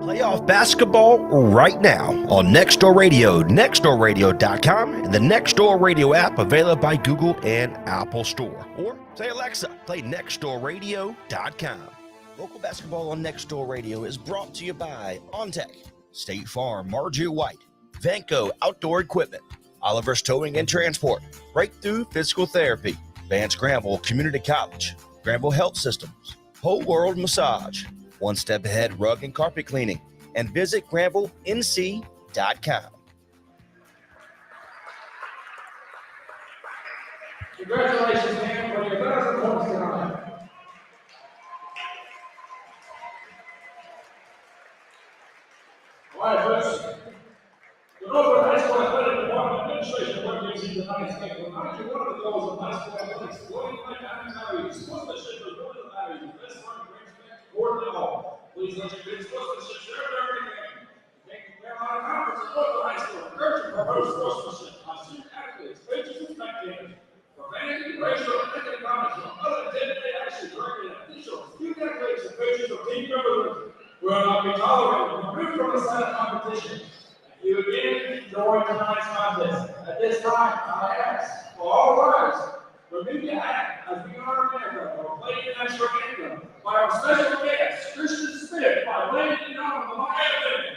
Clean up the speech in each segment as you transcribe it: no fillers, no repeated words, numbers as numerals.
Playoff basketball right now on Nextdoor Radio, nextdoorradio.com, and the Nextdoor Radio app available by Google and Apple Store. Or say, Alexa, play nextdoorradio.com. Local basketball on Nextdoor Radio is brought to you by OnTech, State Farm, Marjorie White, Vanco Outdoor Equipment, Oliver's Towing and Transport, Breakthrough Physical Therapy, Vance Granville Community College, Granville Health Systems, Whole World Massage, One Step Ahead Rug and Carpet Cleaning, and visit GranvilleNC.com. Congratulations, man, for your 1,000 points tonight. All right, folks. The Northwood High School Athletic Department Administration recognizes tonight's game. Remind you, one of the goals of high school athletics is learning like values. Sportsmanship is one of the values. Best learning brings back toward the hall. Please let your good sportsmanship share their every game. Thank you, Carolina Conference and Northwood High School. Encourage and promote sportsmanship on student athletes, coaches, and spectators. Profanity, racial, and ethnic comments from other intimidating actions directed at officials, student athletes, and coaches of team members will not be tolerated or removed from the site of competition. You again join tonight's contest. At this time, I ask for all rise, remove your hat as we honor America or play the national anthem by our special guest, Christian Smith, by laying it down on the Miami.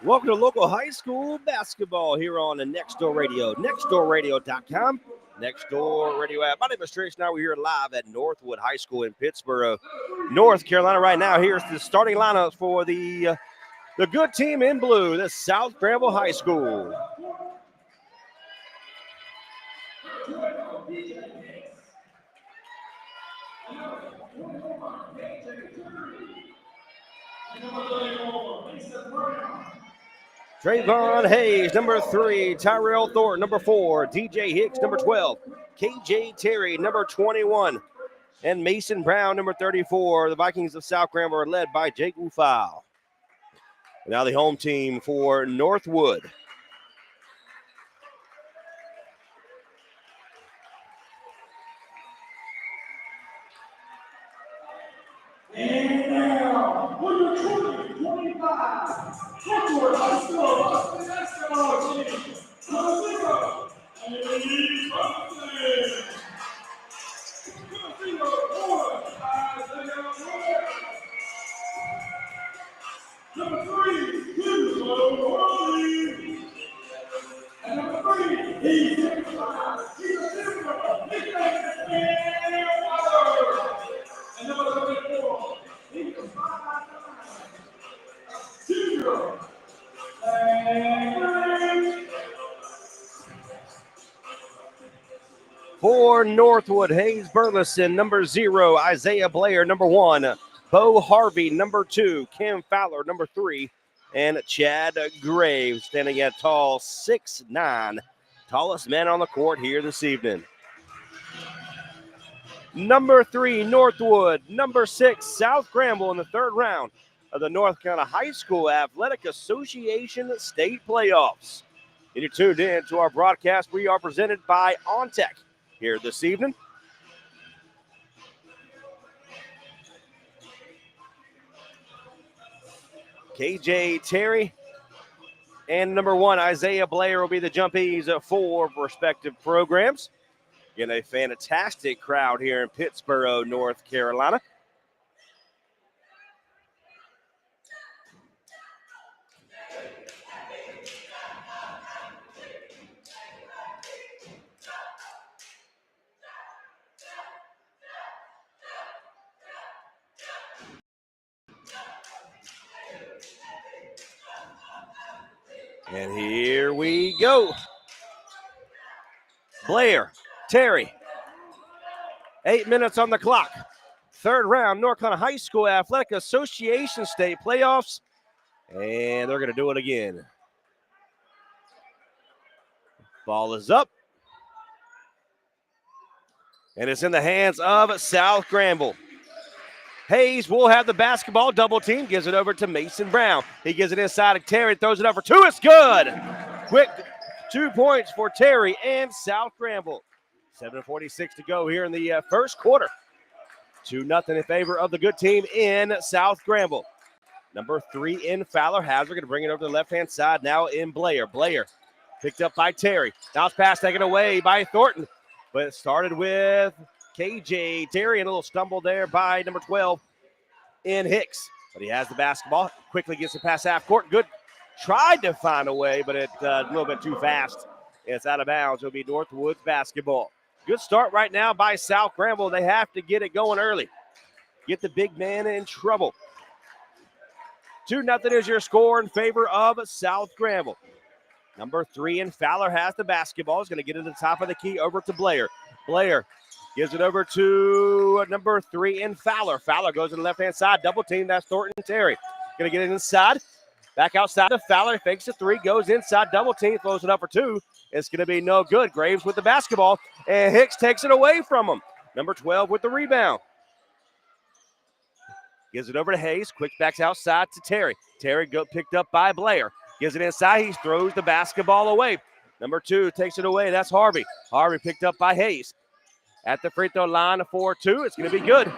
Welcome to local high school basketball here on the Nextdoor Radio, nextdoorradio.com, Nextdoor Radio app. My name is Trace. Now we're here live at Northwood High School in Pittsburgh, North Carolina. Right now, here's the starting lineup for the good team in blue, the South Granville High School. Trayvon Hayes, number 3. Tyrell Thornton, number 4. DJ Hicks, number 12. KJ Terry, number 21. And Mason Brown, number 34. The Vikings of South Granville are led by Jake Ufal. Now the home team for Northwood. And now, number 20-25, Northwood High School basketball team, number 0, Emily Robinson. Number 4, Isaiah Blair. Number 3, Winslow Worley. And number 3, he's a super nickname, and Water. And number 34, he's a 5'9", Junior. For Northwood, Hayes Burleson, number 0. Isaiah Blair, number 1. Bo Harvey, number 2, Kim Fowler, number 3, and Chad Graves, standing at tall 6'9", tallest man on the court here this evening. Number 3, Northwood. Number 6, South Granville in the third round of the North Carolina High School Athletic Association State Playoffs. And you're tuned in to our broadcast. We are presented by OnTech here this evening. KJ Terry and number 1, Isaiah Blair, will be the jumpies for respective programs. Again, a fantastic crowd here in Pittsboro, North Carolina. And here we go. Blair, Terry, 8 minutes on the clock. Third round, North Carolina High School Athletic Association State Playoffs. And they're going to do it again. Ball is up. And it's in the hands of South Granville. Hayes will have the basketball, double team, gives it over to Mason Brown. He gives it inside to Terry, throws it up for 2, it's good. Quick 2 points for Terry and South Granville. 7:46 to go here in the first quarter. 2-0 in favor of the good team in South Granville. Number 3 in Fowler. Hauser going to bring it over to the left-hand side now in Blair. Blair picked up by Terry. Bounce pass taken away by Thornton. But it started with KJ Terry, and a little stumble there by number 12 in Hicks. But he has the basketball, quickly gets it past half court. Good, tried to find a way, but it's a little bit too fast. It's out of bounds. It'll be Northwood's basketball. Good start right now by South Granville. They have to get it going early. Get the big man in trouble. 2-0 is your score in favor of South Granville. Number 3 in Fowler has the basketball. He's going to get it to the top of the key over to Blair. Blair gives it over to number 3 in Fowler. Fowler goes to the left-hand side. Double team. That's Thornton and Terry. Going to get it inside. Back outside to Fowler. Fakes a 3. Goes inside. Double team. Throws it up for 2. It's going to be no good. Graves with the basketball. And Hicks takes it away from him. Number 12 with the rebound. Gives it over to Hayes. Quick backs outside to Terry. Terry picked up by Blair. Gives it inside. He throws the basketball away. Number 2 takes it away. That's Harvey. Harvey picked up by Hayes. At the free throw line, 4-2. It's going to be good.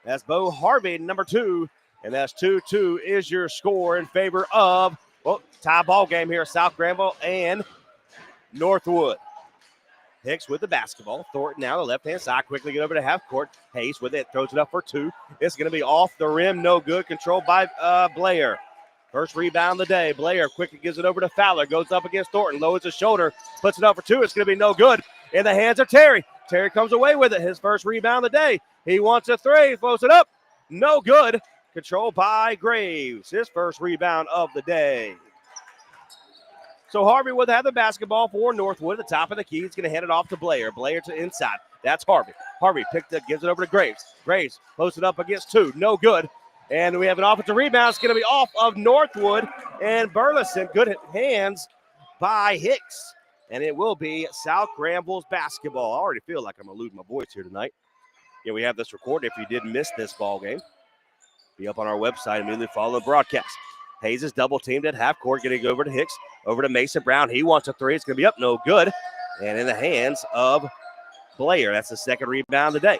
That's Bo Harvey, number 2. And that's 2-2 is your score in favor of, tie ball game here, South Granville and Northwood. Hicks with the basketball. Thornton now the left-hand side. Quickly get over to half court. Hayes with it. Throws it up for 2. It's going to be off the rim. No good. Controlled by Blair. First rebound of the day. Blair quickly gives it over to Fowler. Goes up against Thornton. Lowers his shoulder. Puts it up for 2. It's going to be no good. In the hands of Terry. Terry comes away with it. His first rebound of the day. He wants a 3. Throws it up. No good. Controlled by Graves. His first rebound of the day. So Harvey would have the basketball for Northwood at the top of the key. He's going to hand it off to Blair. Blair to inside. That's Harvey. Harvey gives it over to Graves. Graves posted up against 2. No good. And we have an offensive rebound. It's going to be off of Northwood and Burleson. Good hands by Hicks. And it will be South Granville's basketball. I already feel like I'm going to lose my voice here tonight. Yeah, we have this recorded. If you did miss this ball game, be up on our website immediately follow the broadcast. Hayes is double teamed at half court, getting over to Hicks, over to Mason Brown. He wants a 3. It's going to be up, no good. And in the hands of Blair. That's the second rebound of the day.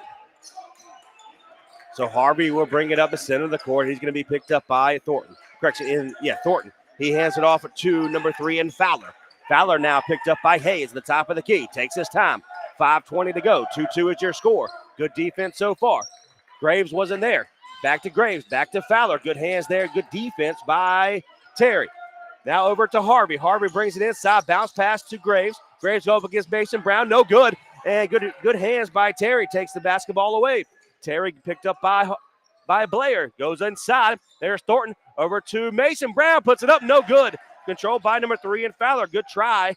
So Harvey will bring it up the center of the court. He's going to be picked up by Thornton. Thornton. He hands it off to number 3 in Fowler. Fowler now picked up by Hayes at the top of the key. Takes his time. 5:20 to go. 2-2 is your score. Good defense so far. Graves wasn't there. Back to Graves, back to Fowler. Good hands there. Good defense by Terry. Now over to Harvey. Harvey brings it inside. Bounce pass to Graves. Graves up against Mason Brown. No good. And good hands by Terry. Takes the basketball away. Terry picked up by Blair. Goes inside. There's Thornton. Over to Mason Brown. Puts it up. No good. Controlled by number 3 in Fowler. Good try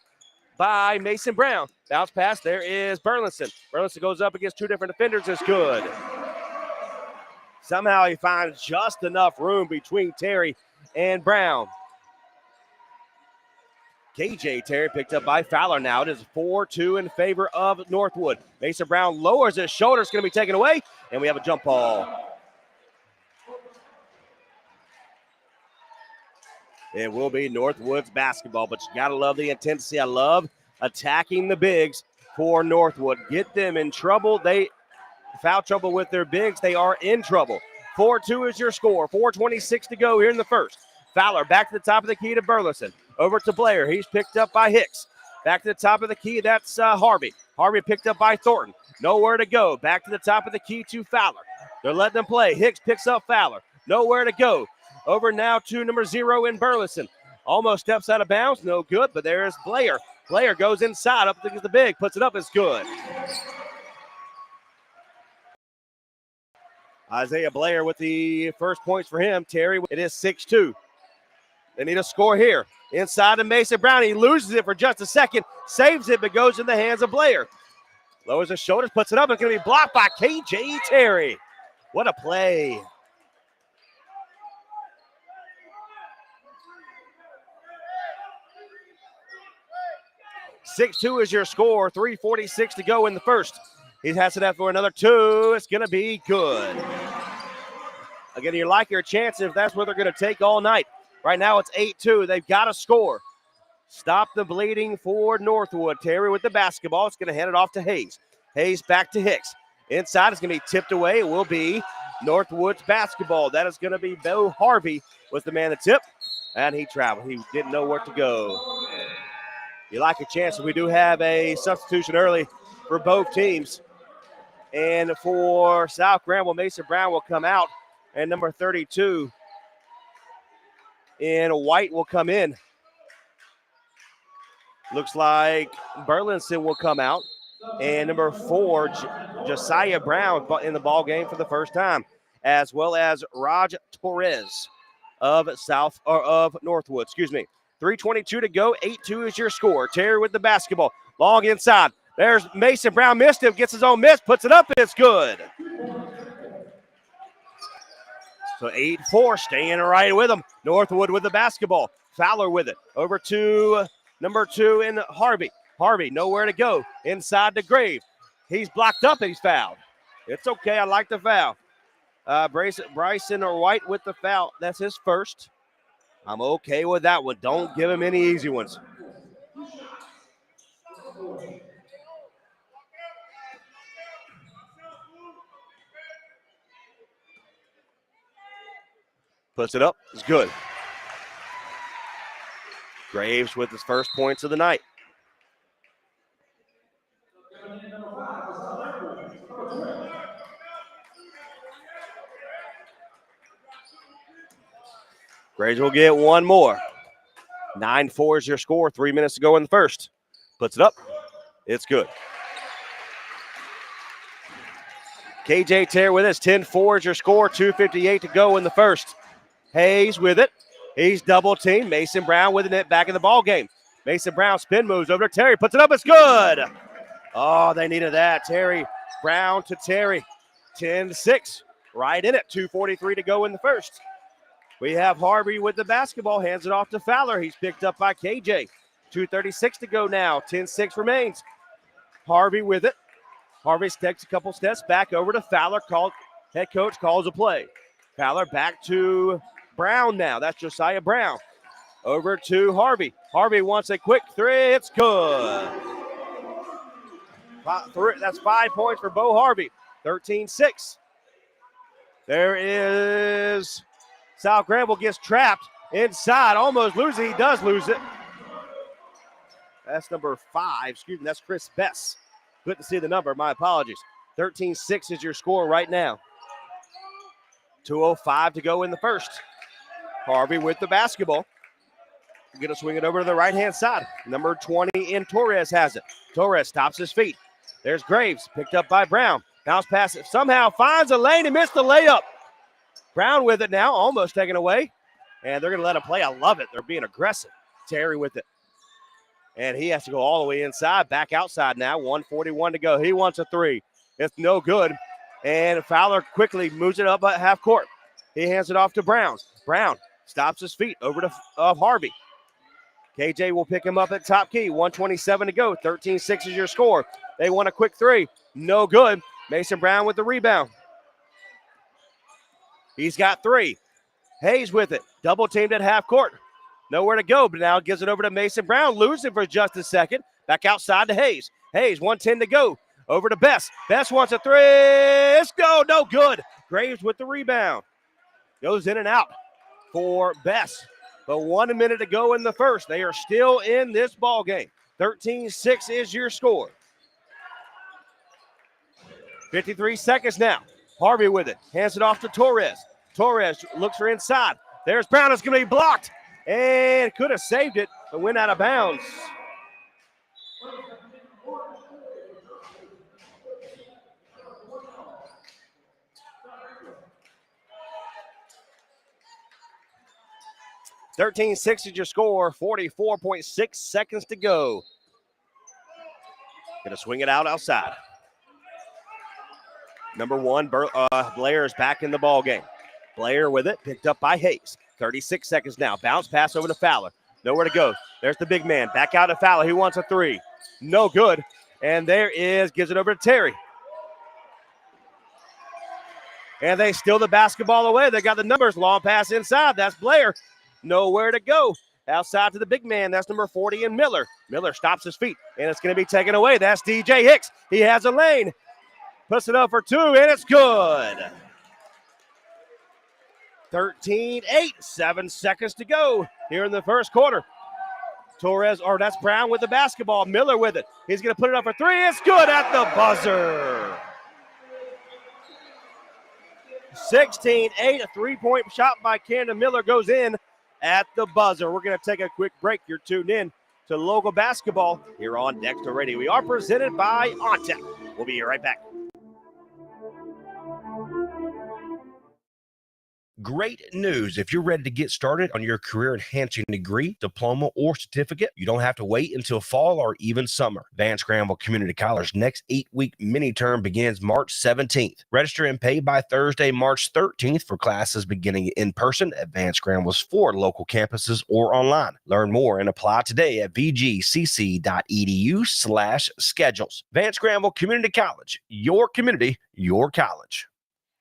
by Mason Brown. Bounce pass, there is Burleson. Burleson goes up against two different defenders, it's good. Somehow he finds just enough room between Terry and Brown. KJ Terry picked up by Fowler now. It is 4-2 in favor of Northwood. Mason Brown lowers his shoulder. It's going to be taken away, and we have a jump ball. It will be Northwood's basketball, but you got to love the intensity. I love attacking the bigs for Northwood. Get them in trouble. They foul trouble with their bigs. They are in trouble. 4-2 is your score. 4:26 to go here in the first. Fowler back to the top of the key to Burleson. Over to Blair. He's picked up by Hicks. Back to the top of the key. That's Harvey. Harvey picked up by Thornton. Nowhere to go. Back to the top of the key to Fowler. They're letting them play. Hicks picks up Fowler. Nowhere to go. Over now to number 0 in Burleson. Almost steps out of bounds. No good, but there's Blair. Blair goes inside up against the big. Puts it up. It's good. Isaiah Blair with the first points for him. Terry, it is 6-2. They need a score here. Inside to Mason Brown. He loses it for just a second. Saves it, but goes in the hands of Blair. Lowers his shoulders, puts it up. It's going to be blocked by KJ Terry. What a play. (6-2) is your score. 3:46 to go in the first. He has it up for another two. It's going to be good. Again, you like your chance if that's what they're going to take all night. Right now it's 8-2. They've got to score. Stop the bleeding for Northwood. Terry with the basketball. It's going to hand it off to Hayes. Hayes back to Hicks. Inside is going to be tipped away. It will be Northwood's basketball. That is going to be Bo Harvey was the man to tip. And he traveled. He didn't know where to go. You like a chance. We do have a substitution early for both teams. And for South Granville, Mason Brown will come out. And number 32 in White will come in. Looks like Burleson will come out. And number 4, Josiah Brown in the ball game for the first time, as well as Raj Torres of Northwood. 3:22 to go. 8-2 is your score. Terry with the basketball. Long inside. There's Mason Brown. Missed him. Gets his own miss. Puts it up. It's good. So 8-4, staying right with him. Northwood with the basketball. Fowler with it. Over to number 2 in Harvey. Harvey, nowhere to go. Inside to Grave. He's blocked up and he's fouled. It's okay. I like the foul. Bryson or White with the foul. That's his first. I'm okay with that one. Don't give him any easy ones. Puts it up. It's good. Graves with his first points of the night. Graves will get one more. 9-4 is your score. 3 minutes to go in the first. Puts it up. It's good. KJ Terry with us. 10-4 is your score. 2:58 to go in the first. Hayes with it. He's double teamed. Mason Brown with it back in the ball game. Mason Brown spin moves over to Terry. Puts it up. It's good. Oh, they needed that. Terry Brown to Terry. 10-6. Right in it. 2:43 to go in the first. We have Harvey with the basketball. Hands it off to Fowler. He's picked up by KJ. 2:36 to go now. 10-6 remains. Harvey with it. Harvey takes a couple steps back over to Fowler. Head coach calls a play. Fowler back to Brown now. That's Josiah Brown. Over to Harvey. Harvey wants a quick three. It's good. That's 5 points for Bo Harvey. 13-6. There is South Granville gets trapped inside. Almost loses it. He does lose it. That's number 5. That's Chris Bess. Couldn't see the number. My apologies. 13-6 is your score right now. 2:05 to go in the first. Harvey with the basketball. Going to swing it over to the right-hand side. Number 20 in Torres has it. Torres stops his feet. There's Graves, picked up by Brown. Bounce pass it. Somehow finds a lane and missed the layup. Brown with it now, almost taken away. And they're going to let him play. I love it. They're being aggressive. Terry with it. And he has to go all the way inside, back outside now. 1:41 to go. He wants a three. It's no good. And Fowler quickly moves it up at half court. He hands it off to Brown. Brown stops his feet over to Harvey. KJ will pick him up at top key. 1:27 to go. 13-6 is your score. They want a quick three. No good. Mason Brown with the rebound. He's got three. Hayes with it. Double teamed at half court. Nowhere to go, but now gives it over to Mason Brown. Losing for just a second. Back outside to Hayes. Hayes, 1:10 to go. Over to Best. Best wants a three. Let's go. No good. Graves with the rebound. Goes in and out for Best. But 1 minute to go in the first. They are still in this ball game. 13-6 is your score. 53 seconds now. Harvey with it. Hands it off to Torres. Torres looks for inside. There's Brown. It's going to be blocked. And could have saved it, but went out of bounds. (13-6) is your score. 44.6 seconds to go. Going to swing it outside. Number one, Blair is back in the ball game. Blair with it, picked up by Hayes. 36 seconds now. Bounce pass over to Fowler. Nowhere to go. There's the big man. Back out to Fowler. He wants a three. No good. And there is, gives it over to Terry. And they steal the basketball away. They got the numbers. Long pass inside. That's Blair. Nowhere to go. Outside to the big man. That's number 40 and Miller. Miller stops his feet. And it's going to be taken away. That's DJ Hicks. He has a lane. Puts it up for two, and it's good. 13-8, 7 seconds to go here in the first quarter. Torres, or that's Brown with the basketball. Miller with it. He's going to put it up for three. It's good at the buzzer. 16-8, a three-point shot by Camden Miller goes in at the buzzer. We're going to take a quick break. You're tuned in to local basketball here on Dexter Radio. We are presented by OnTech. We'll be right back. Great news. If you're ready to get started on your career-enhancing degree, diploma, or certificate, you don't have to wait until fall or even summer. Vance Granville Community College next 8-week mini-term begins March 17th. Register and pay by Thursday, March 13th for classes beginning in person at Vance Granville's 4 local campuses or online. Learn more and apply today at vgcc.edu/schedules. Vance Granville Community College, your community, your college.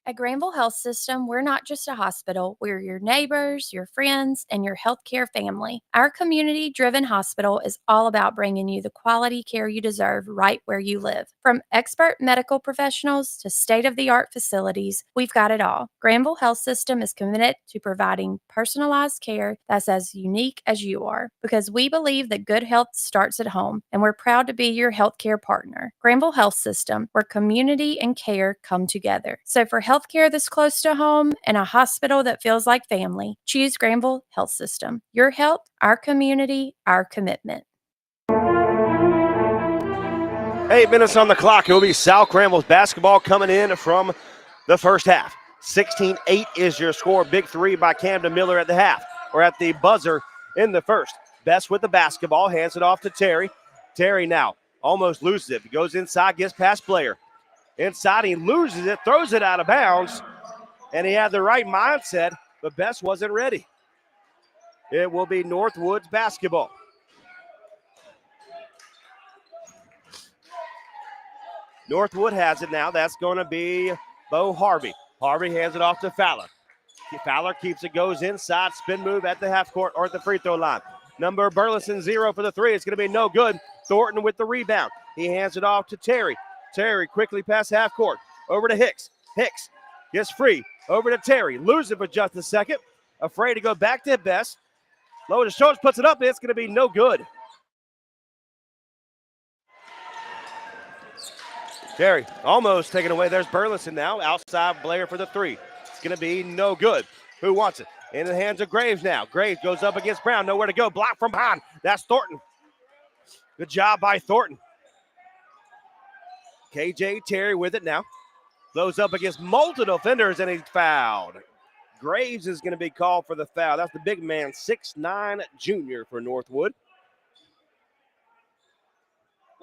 At Granville Health System, we're not just a hospital. We're your neighbors, your friends, and your healthcare family. Our community-driven hospital is all about bringing you the quality care you deserve right where you live. From expert medical professionals to state-of-the-art facilities, we've got it all. Granville Health System is committed to providing personalized care that's as unique as you are, because we believe that good health starts at home, and we're proud to be your healthcare partner. Granville Health System, where community and care come together. So for healthcare that's close to home and a hospital that feels like family, choose Granville Health System. Your health, our community, our commitment. 8 minutes on the clock. It will be South Granville's basketball coming in from the first half. 16-8 is your score. Big three by Camden Miller at the half, or at the buzzer in the first. Best with the basketball, hands it off to Terry. Terry now almost loses it. He goes inside, gets past Blair. Inside, he loses it, throws it out of bounds, and he had the right mindset, but Best wasn't ready. It will be Northwood's basketball. Northwood has it now. That's going to be Bo Harvey. Harvey hands it off to Fowler. Fowler keeps it, goes inside, spin move at the half court or at the free throw line. Number Burleson 0 for the three. It's going to be no good. Thornton with the rebound. He hands it off to Terry. Terry quickly past half court. Over to Hicks. Hicks gets free. Over to Terry. Loses for just a second. Afraid to go back to Best. Low to Schultz, puts it up. It's going to be no good. Terry almost taken away. There's Burleson now. Outside Blair for the three. It's going to be no good. Who wants it? In the hands of Graves now. Graves goes up against Brown. Nowhere to go. Block from behind. That's Thornton. Good job by Thornton. KJ Terry with it now. Blows up against multiple defenders, and he's fouled. Graves is going to be called for the foul. That's the big man, 6'9" junior for Northwood.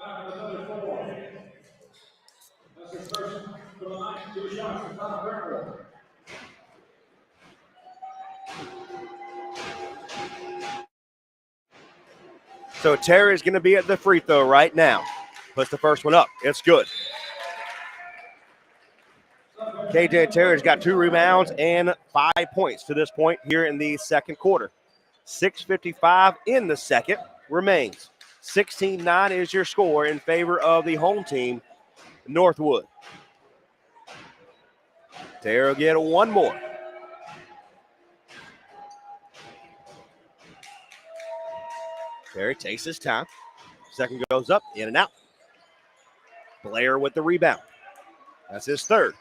Back with another 4. That's his first for the night. 2 shots for Tom Granville. So Terry's going to be at the free throw right now. Puts the first one up. It's good. KJ Terry's got 2 rebounds and 5 points to this point here in the second quarter. 6:55 in the second remains. 16-9 is your score in favor of the home team, Northwood. Terry will get one more. Terry takes his time. Second goes up, in and out. Blair with the rebound. That's his third.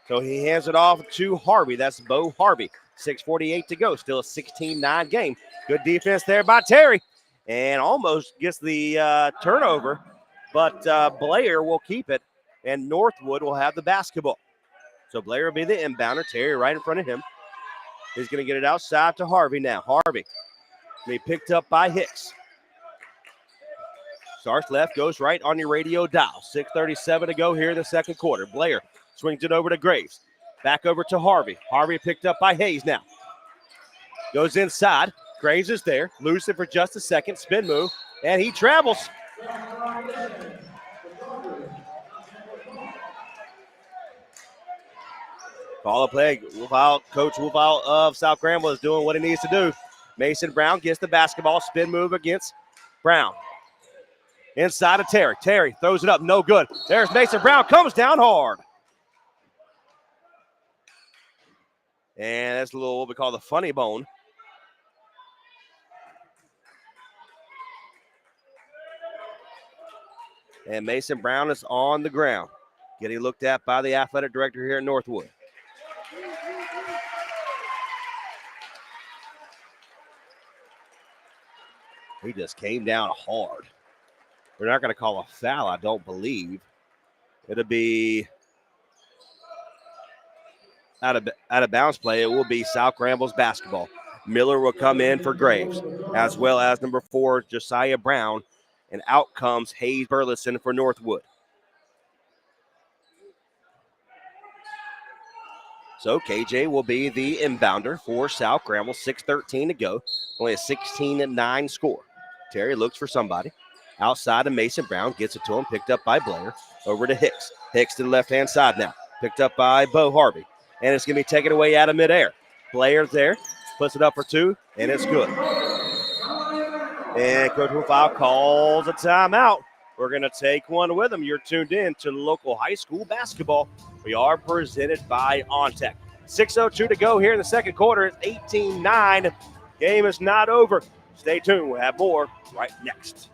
So he hands it off to Harvey. That's Bo Harvey. 6:48 to go. Still a 16-9 game. Good defense there by Terry. And almost gets the turnover. But Blair will keep it. And Northwood will have the basketball. So Blair will be the inbounder. Terry right in front of him. He's going to get it outside to Harvey now. Harvey. Be picked up by Hicks. Starts left, goes right on your radio dial. 6:37 to go here in the second quarter. Blair swings it over to Graves. Back over to Harvey. Harvey picked up by Hayes now. Goes inside. Graves is there. Loses it for just a second. Spin move. And he travels. Call a play. Coach Wolfout of South Granville is doing what he needs to do. Mason Brown gets the basketball. Spin move against Brown. Inside of Terry. Terry throws it up. No good. There's Mason Brown. Comes down hard. And that's a little what we call the funny bone. And Mason Brown is on the ground. Getting looked at by the athletic director here at Northwood. He just came down hard. We're not going to call a foul, I don't believe. It'll be out of bounds play. It will be South Granville's basketball. Miller will come in for Graves, as well as number 4, Josiah Brown. And out comes Hayes Burleson for Northwood. So KJ will be the inbounder for South Granville. 6:13 to go. Only a 16-9 score. Terry looks for somebody. Outside of Mason Brown. Gets it to him. Picked up by Blair. Over to Hicks. Hicks to the left-hand side now. Picked up by Bo Harvey. And it's going to be taken away out of midair. Blair's there. Puts it up for 2. And it's good. And Coach Wolfout calls a timeout. We're going to take one with him. You're tuned in to local high school basketball. We are presented by OnTech. 6:02 to go here in the second quarter. It's 18-9. Game is not over. Stay tuned. We'll have more right next.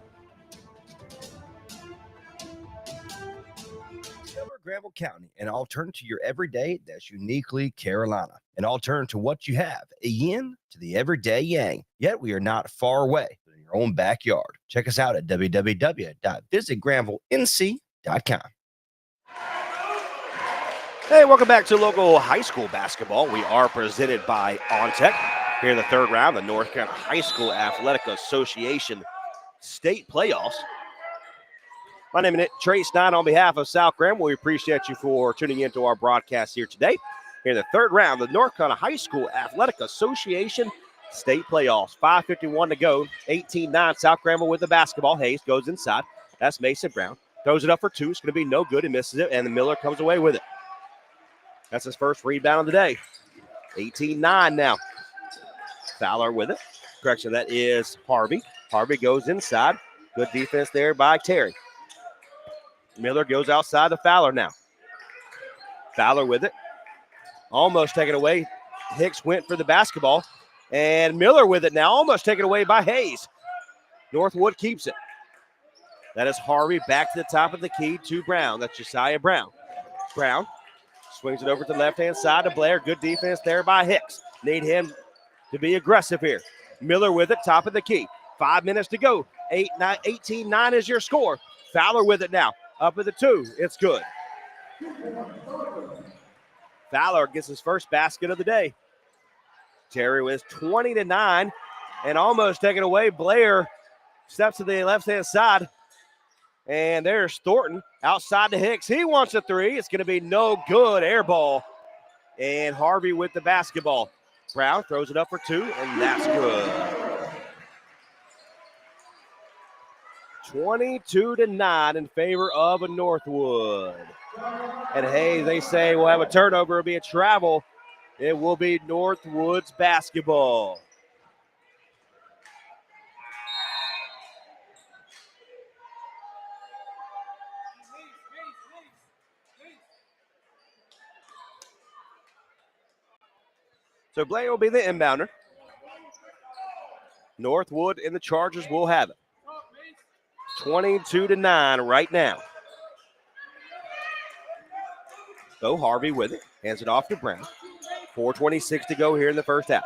Granville County, an alternative to your everyday that's uniquely Carolina. An alternative to what you have, a yin to the everyday yang. Yet we are not far away, but in your own backyard. Check us out at www.visitgranvillenc.com. Hey, welcome back to local high school basketball. We are presented by OnTech. Here in the third round, the North Carolina High School Athletic Association state playoffs. My name is Trey Stein on behalf of South Granville. We appreciate you for tuning into our broadcast here today. Here in the third round, the North Carolina High School Athletic Association state playoffs. 5:51 to go. 18-9. South Granville with the basketball. Hayes goes inside. That's Mason Brown. Throws it up for 2. It's going to be no good. He misses it, and Miller comes away with it. That's his first rebound of the day. 18-9 now. Fowler with it. Correction, that is Harvey. Harvey goes inside. Good defense there by Terry. Miller goes outside to Fowler now. Fowler with it. Almost taken away. Hicks went for the basketball. And Miller with it now. Almost taken away by Hayes. Northwood keeps it. That is Harvey back to the top of the key to Brown. That's Josiah Brown. Brown swings it over to the left-hand side to Blair. Good defense there by Hicks. Need him to be aggressive here. Miller with it, top of the key. 5 minutes to go. 18-9 is your score. Fowler with it now. Up at the 2. It's good. Fowler gets his first basket of the day. Terry was 20-9 and almost taken away. Blair steps to the left-hand side. And there's Thornton outside to Hicks. He wants a three. It's going to be no good. Air ball. And Harvey with the basketball. Brown throws it up for two, and that's good. 22-9 in favor of Northwood. And hey, they say we'll have a turnover. It'll be a travel. It will be Northwood's basketball. So Blaine will be the inbounder. Northwood and the Chargers will have it. 22-9 right now. Bo Harvey with it. Hands it off to Brown. 4:26 to go here in the first half.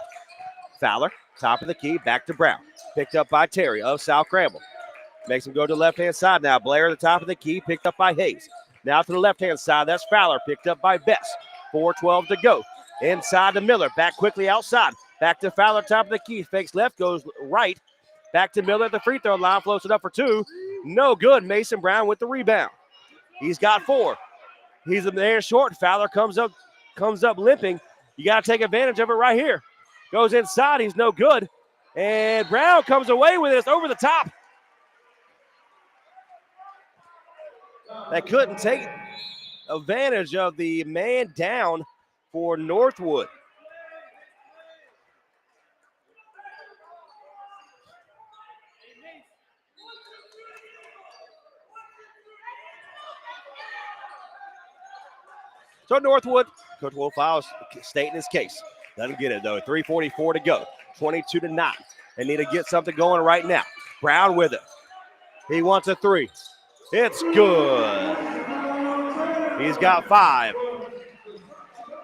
Fowler, top of the key, back to Brown. Picked up by Terry of South Granville. Makes him go to the left-hand side now. Blair at the top of the key, picked up by Hayes. Now to the left-hand side, that's Fowler, picked up by Best. 4:12 to go. Inside to Miller, back quickly outside. Back to Fowler, top of the key, fakes left, goes right. Back to Miller at the free throw line, floats it up for two. No good. Mason Brown with the rebound. He's got four. He's there short. Fowler comes up limping. You got to take advantage of it right here. Goes inside. He's no good. And Brown comes away with it. Over the top. That couldn't take advantage of the man down for Northwood. So Northwood, Coach Wolf Files stating his case. Doesn't get it though. 3:44 to go. 22-9. They need to get something going right now. Brown with it. He wants a three. It's good. He's got five.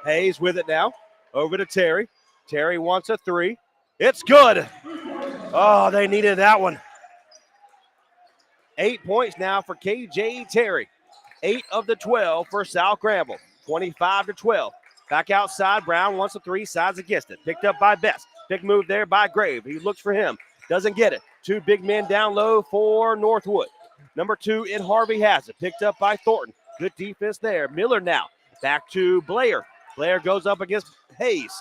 Hayes with it now. Over to Terry. Terry wants a three. It's good. Oh, they needed that one. 8 points now for KJ Terry. 8 of the 12 for South Granville. 25-12. Back outside. Brown wants a three. Sides against it. Picked up by Best. Big move there by Grave. He looks for him. Doesn't get it. Two big men down low for Northwood. Number 2 in Harvey has it. Picked up by Thornton. Good defense there. Miller now. Back to Blair. Blair goes up against Hayes.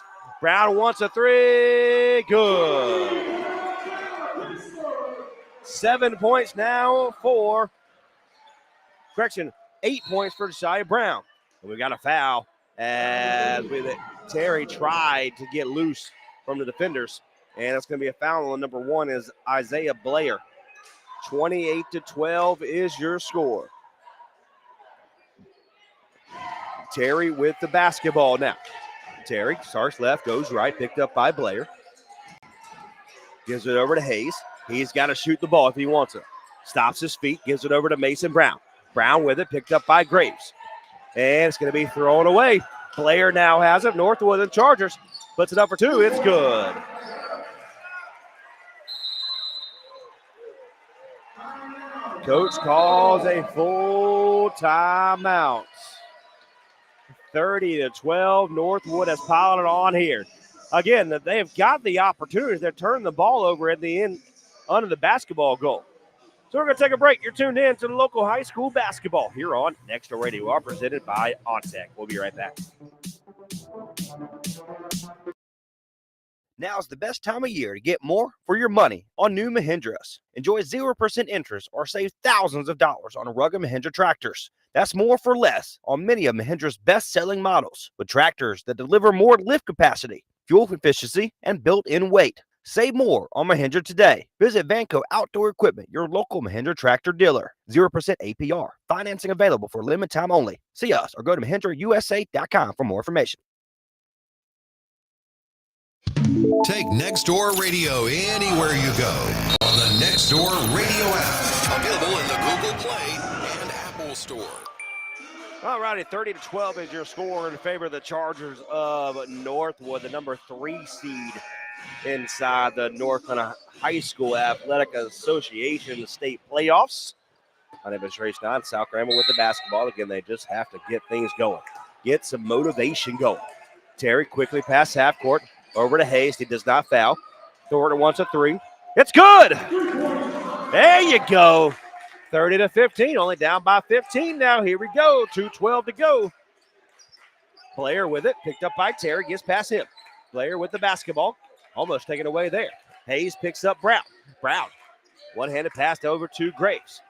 Brown wants a three. Good. 7 points now for, 8 points for Josiah Brown. And we got a foul as Terry tried to get loose from the defenders. And it's going to be a foul on number 1 is Isaiah Blair. 28-12 is your score. Terry with the basketball now. Terry starts left, goes right, picked up by Blair. Gives it over to Hayes. He's got to shoot the ball if he wants it. Stops his feet, gives it over to Mason Brown. Brown with it, picked up by Graves. And it's going to be thrown away. Blair now has it. Northwood and Chargers puts it up for 2. It's good. Coach calls a full timeout. 30-12. Northwood has piled it on here. Again, they've got the opportunity. They're turning the ball over at the end under the basketball goal. So we're going to take a break. You're tuned in to the local high school basketball here on Next Door Radio, all presented by OnTech. We'll be right back. Now's the best time of year to get more for your money on new Mahindras. Enjoy 0% interest or save thousands of dollars on rugged Mahindra tractors. That's more for less on many of Mahindra's best-selling models with tractors that deliver more lift capacity, fuel efficiency, and built-in weight. Save more on Mahindra today. Visit Vanco Outdoor Equipment, your local Mahindra tractor dealer. 0% APR. Financing available for limited time only. See us or go to MahindraUSA.com for more information. Take Next Door Radio anywhere you go on the Next Door Radio app. Available in the Google Play and Apple Store. All righty, 30-12 is your score in favor of the Chargers of Northwood, the number 3 seed inside the Northland High School Athletic Association state playoffs. My name is Trace Nine, South Granville with the basketball. Again, they just have to get things going, get some motivation going. Terry quickly past half court. Over to Hayes. He does not foul. Thornton wants a three. It's good. There you go. 30-15, only down by 15 now. Here we go, 2:12 to go. Blair with it, picked up by Terry, gets past him. Blair with the basketball, almost taken away there. Hayes picks up Brown. Brown, one-handed pass over to Graves.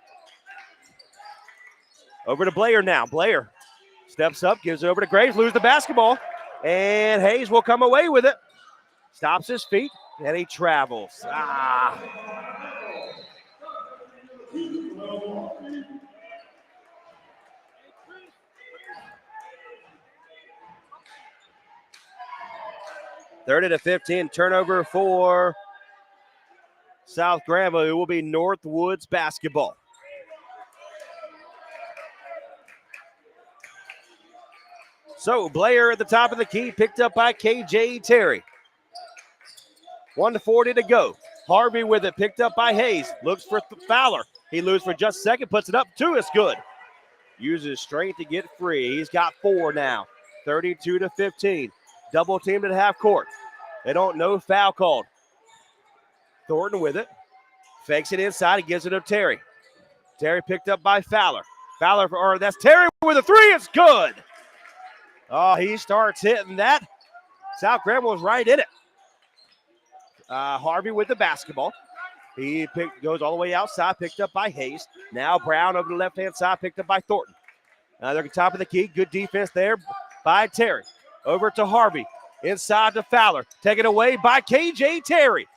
Over to Blair now. Blair steps up, gives it over to Graves, loses the basketball, and Hayes will come away with it. Stops his feet, and he travels. 30-15, turnover for South Granville. It will be Northwoods basketball. So Blair at the top of the key, picked up by KJ Terry. 1:40 to go. Harvey with it, picked up by Hayes. Looks for Fowler. He loses for just a second, puts it up. 2 is good. Uses strength to get free. He's got 4 now. 32-15. Double teamed at half court. They don't know foul called. Thornton with it. Fakes it inside. He gives it to Terry. Terry picked up by Fowler. That's Terry with a 3. It's good. Oh, he starts hitting that. South Granville was right in it. Harvey with the basketball. He goes all the way outside, picked up by Hayes. Now Brown over the left-hand side, picked up by Thornton. They're at the top of the key. Good defense there by Terry. Over to Harvey. Inside to Fowler. Taken away by KJ Terry.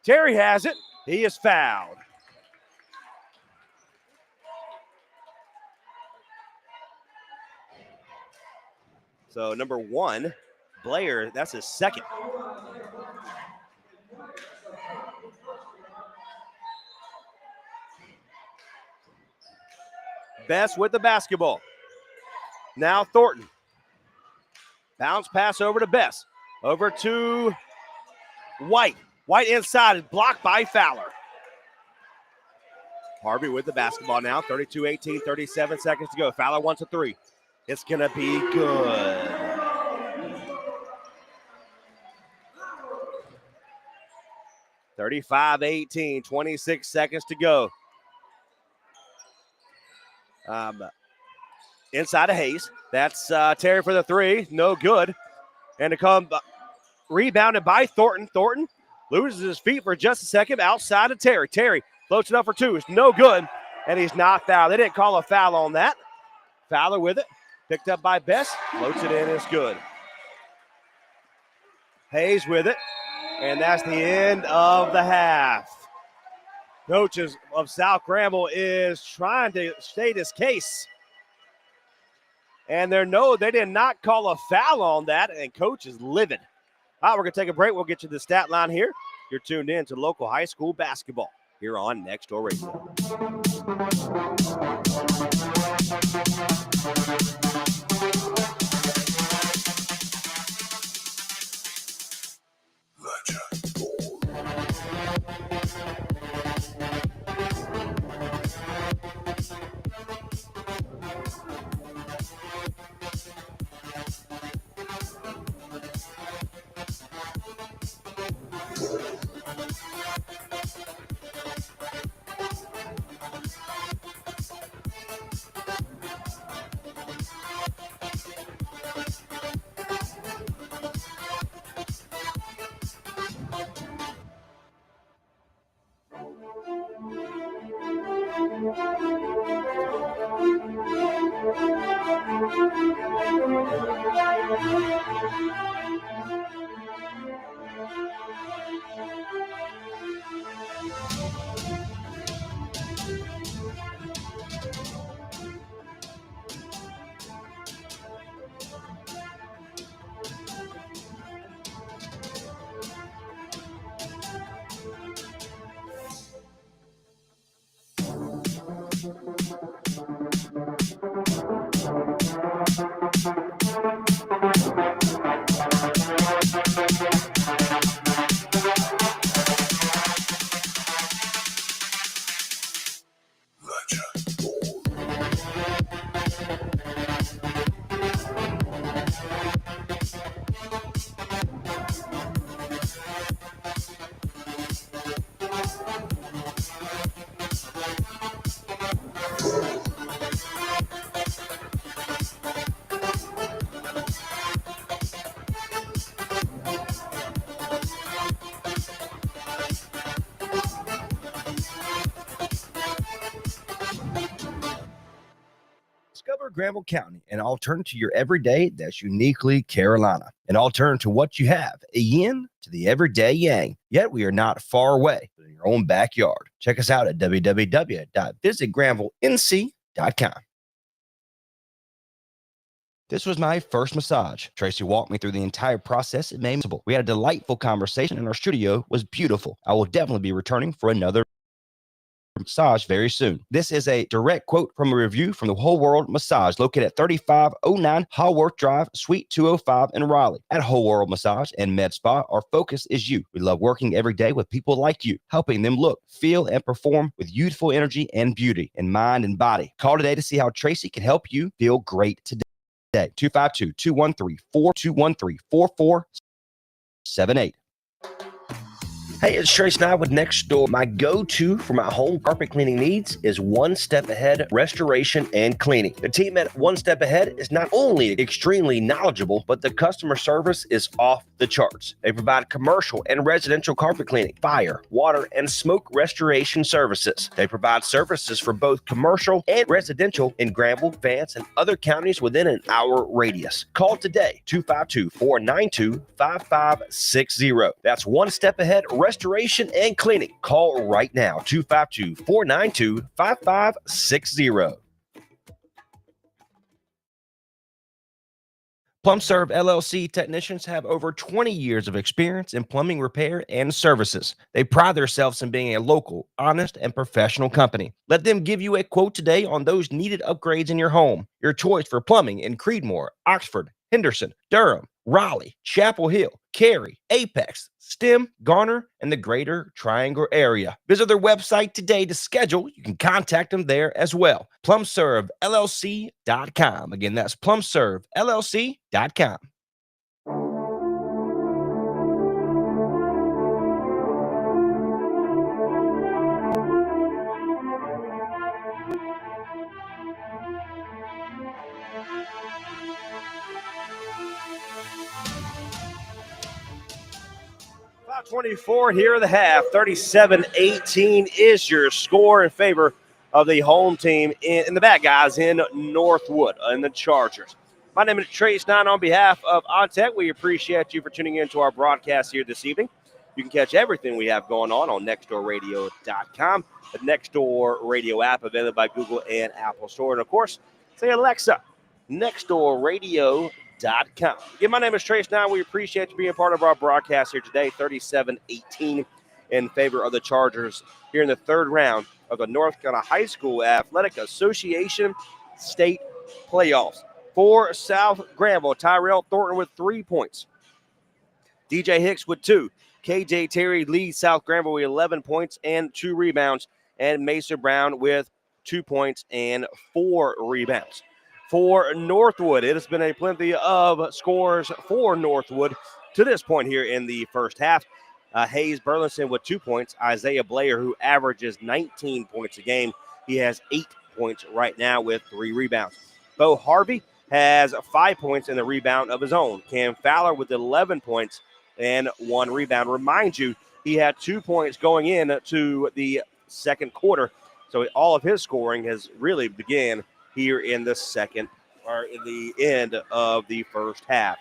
Terry has it. He is fouled. So number 1, Blair, that's his second. Best with the basketball. Now Thornton. Bounce pass over to Best. Over to White. White inside is blocked by Fowler. Harvey with the basketball now. 32-18, 37 seconds to go. Fowler wants a 3. It's going to be good. (35-18), 26 seconds to go. Inside of Hayes. That's Terry for the 3. No good. And to come rebounded by Thornton. Thornton loses his feet for just a second outside of Terry. Terry floats it up for 2. It's no good. And he's not fouled. They didn't call a foul on that. Fowler with it. Picked up by Best. Floats it in. It's good. Hayes with it. And that's the end of the half. Coaches of South Granville is trying to state his case. And they did not call a foul on that, and Coach is livid. All right, we're going to take a break. We'll get you the stat line here. You're tuned in to local high school basketball here on Next Door Radio. Discover Granville County, an alternative to your everyday that's uniquely Carolina. An alternative to what you have, a yin to the everyday yang. Yet we are not far away, but in your own backyard. Check us out at www.visitgranvillenc.com. This was my first massage. Tracy walked me through the entire process. It made me possible. We had a delightful conversation, and our studio was beautiful. I will definitely be returning for another massage very soon. This is a direct quote from a review from the Whole World Massage, located at 3509 Haworth Drive, Suite 205 in Raleigh. At Whole World Massage and Med Spa, our focus is you. We love working every day with people like you, helping them look, feel, and perform with youthful energy and beauty in mind and body. Call today to see how Tracy can help you feel great today. 252-213-4478. Hey, it's Trace Knight with Next Door. My go-to for my home carpet cleaning needs is One Step Ahead Restoration and Cleaning. The team at One Step Ahead is not only extremely knowledgeable, but the customer service is off the charts. They provide commercial and residential carpet cleaning, fire, water, and smoke restoration services. They provide services for both commercial and residential in Granville, Vance, and other counties within an hour radius. Call today, 252-492-5560. That's One Step Ahead Restoration and Cleaning. Call right now, 252-492-5560. PlumServe LLC technicians have over 20 years of experience in plumbing repair and services. They pride themselves in being a local, honest, and professional company. Let them give you a quote today on those needed upgrades in your home. Your choice for plumbing in Creedmoor, Oxford, Henderson, Durham, Raleigh, Chapel Hill, Cary, Apex, Stem, Garner, and the greater Triangle area. Visit their website today to schedule. You can contact them there as well. PlumServeLLC.com. Again, that's PlumServeLLC.com. About 24 here in the half. 37-18 is your score in favor of the home team in the bad guys in Northwood and the Chargers. My name is Trace Knight on behalf of OnTech. We appreciate you for tuning in to our broadcast here this evening. You can catch everything we have going on nextdoorradio.com, the Nextdoor Radio app available by Google and Apple Store. And, of course, say Alexa, nextdoorradio.com. Again, my name is Trace Knight. We appreciate you being part of our broadcast here today, 37-18 in favor of the Chargers here in the third round of the North Carolina High School Athletic Association State Playoffs. For South Granville, Tyrell Thornton with 3 points. DJ Hicks with 2. KJ Terry leads South Granville with 11 points and 2 rebounds. And Mason Brown with 2 points and 4 rebounds. For Northwood, it has been a plenty of scores for Northwood to this point here in the first half. Hayes Burleson with 2 points. Isaiah Blair, who averages 19 points a game, he has 8 points right now with 3 rebounds. Bo Harvey has 5 points in the rebound of his own. Cam Fowler with 11 points and 1 rebound. Remind you, he had 2 points going into the second quarter, so all of his scoring has really began here in the second or in the end of the first half.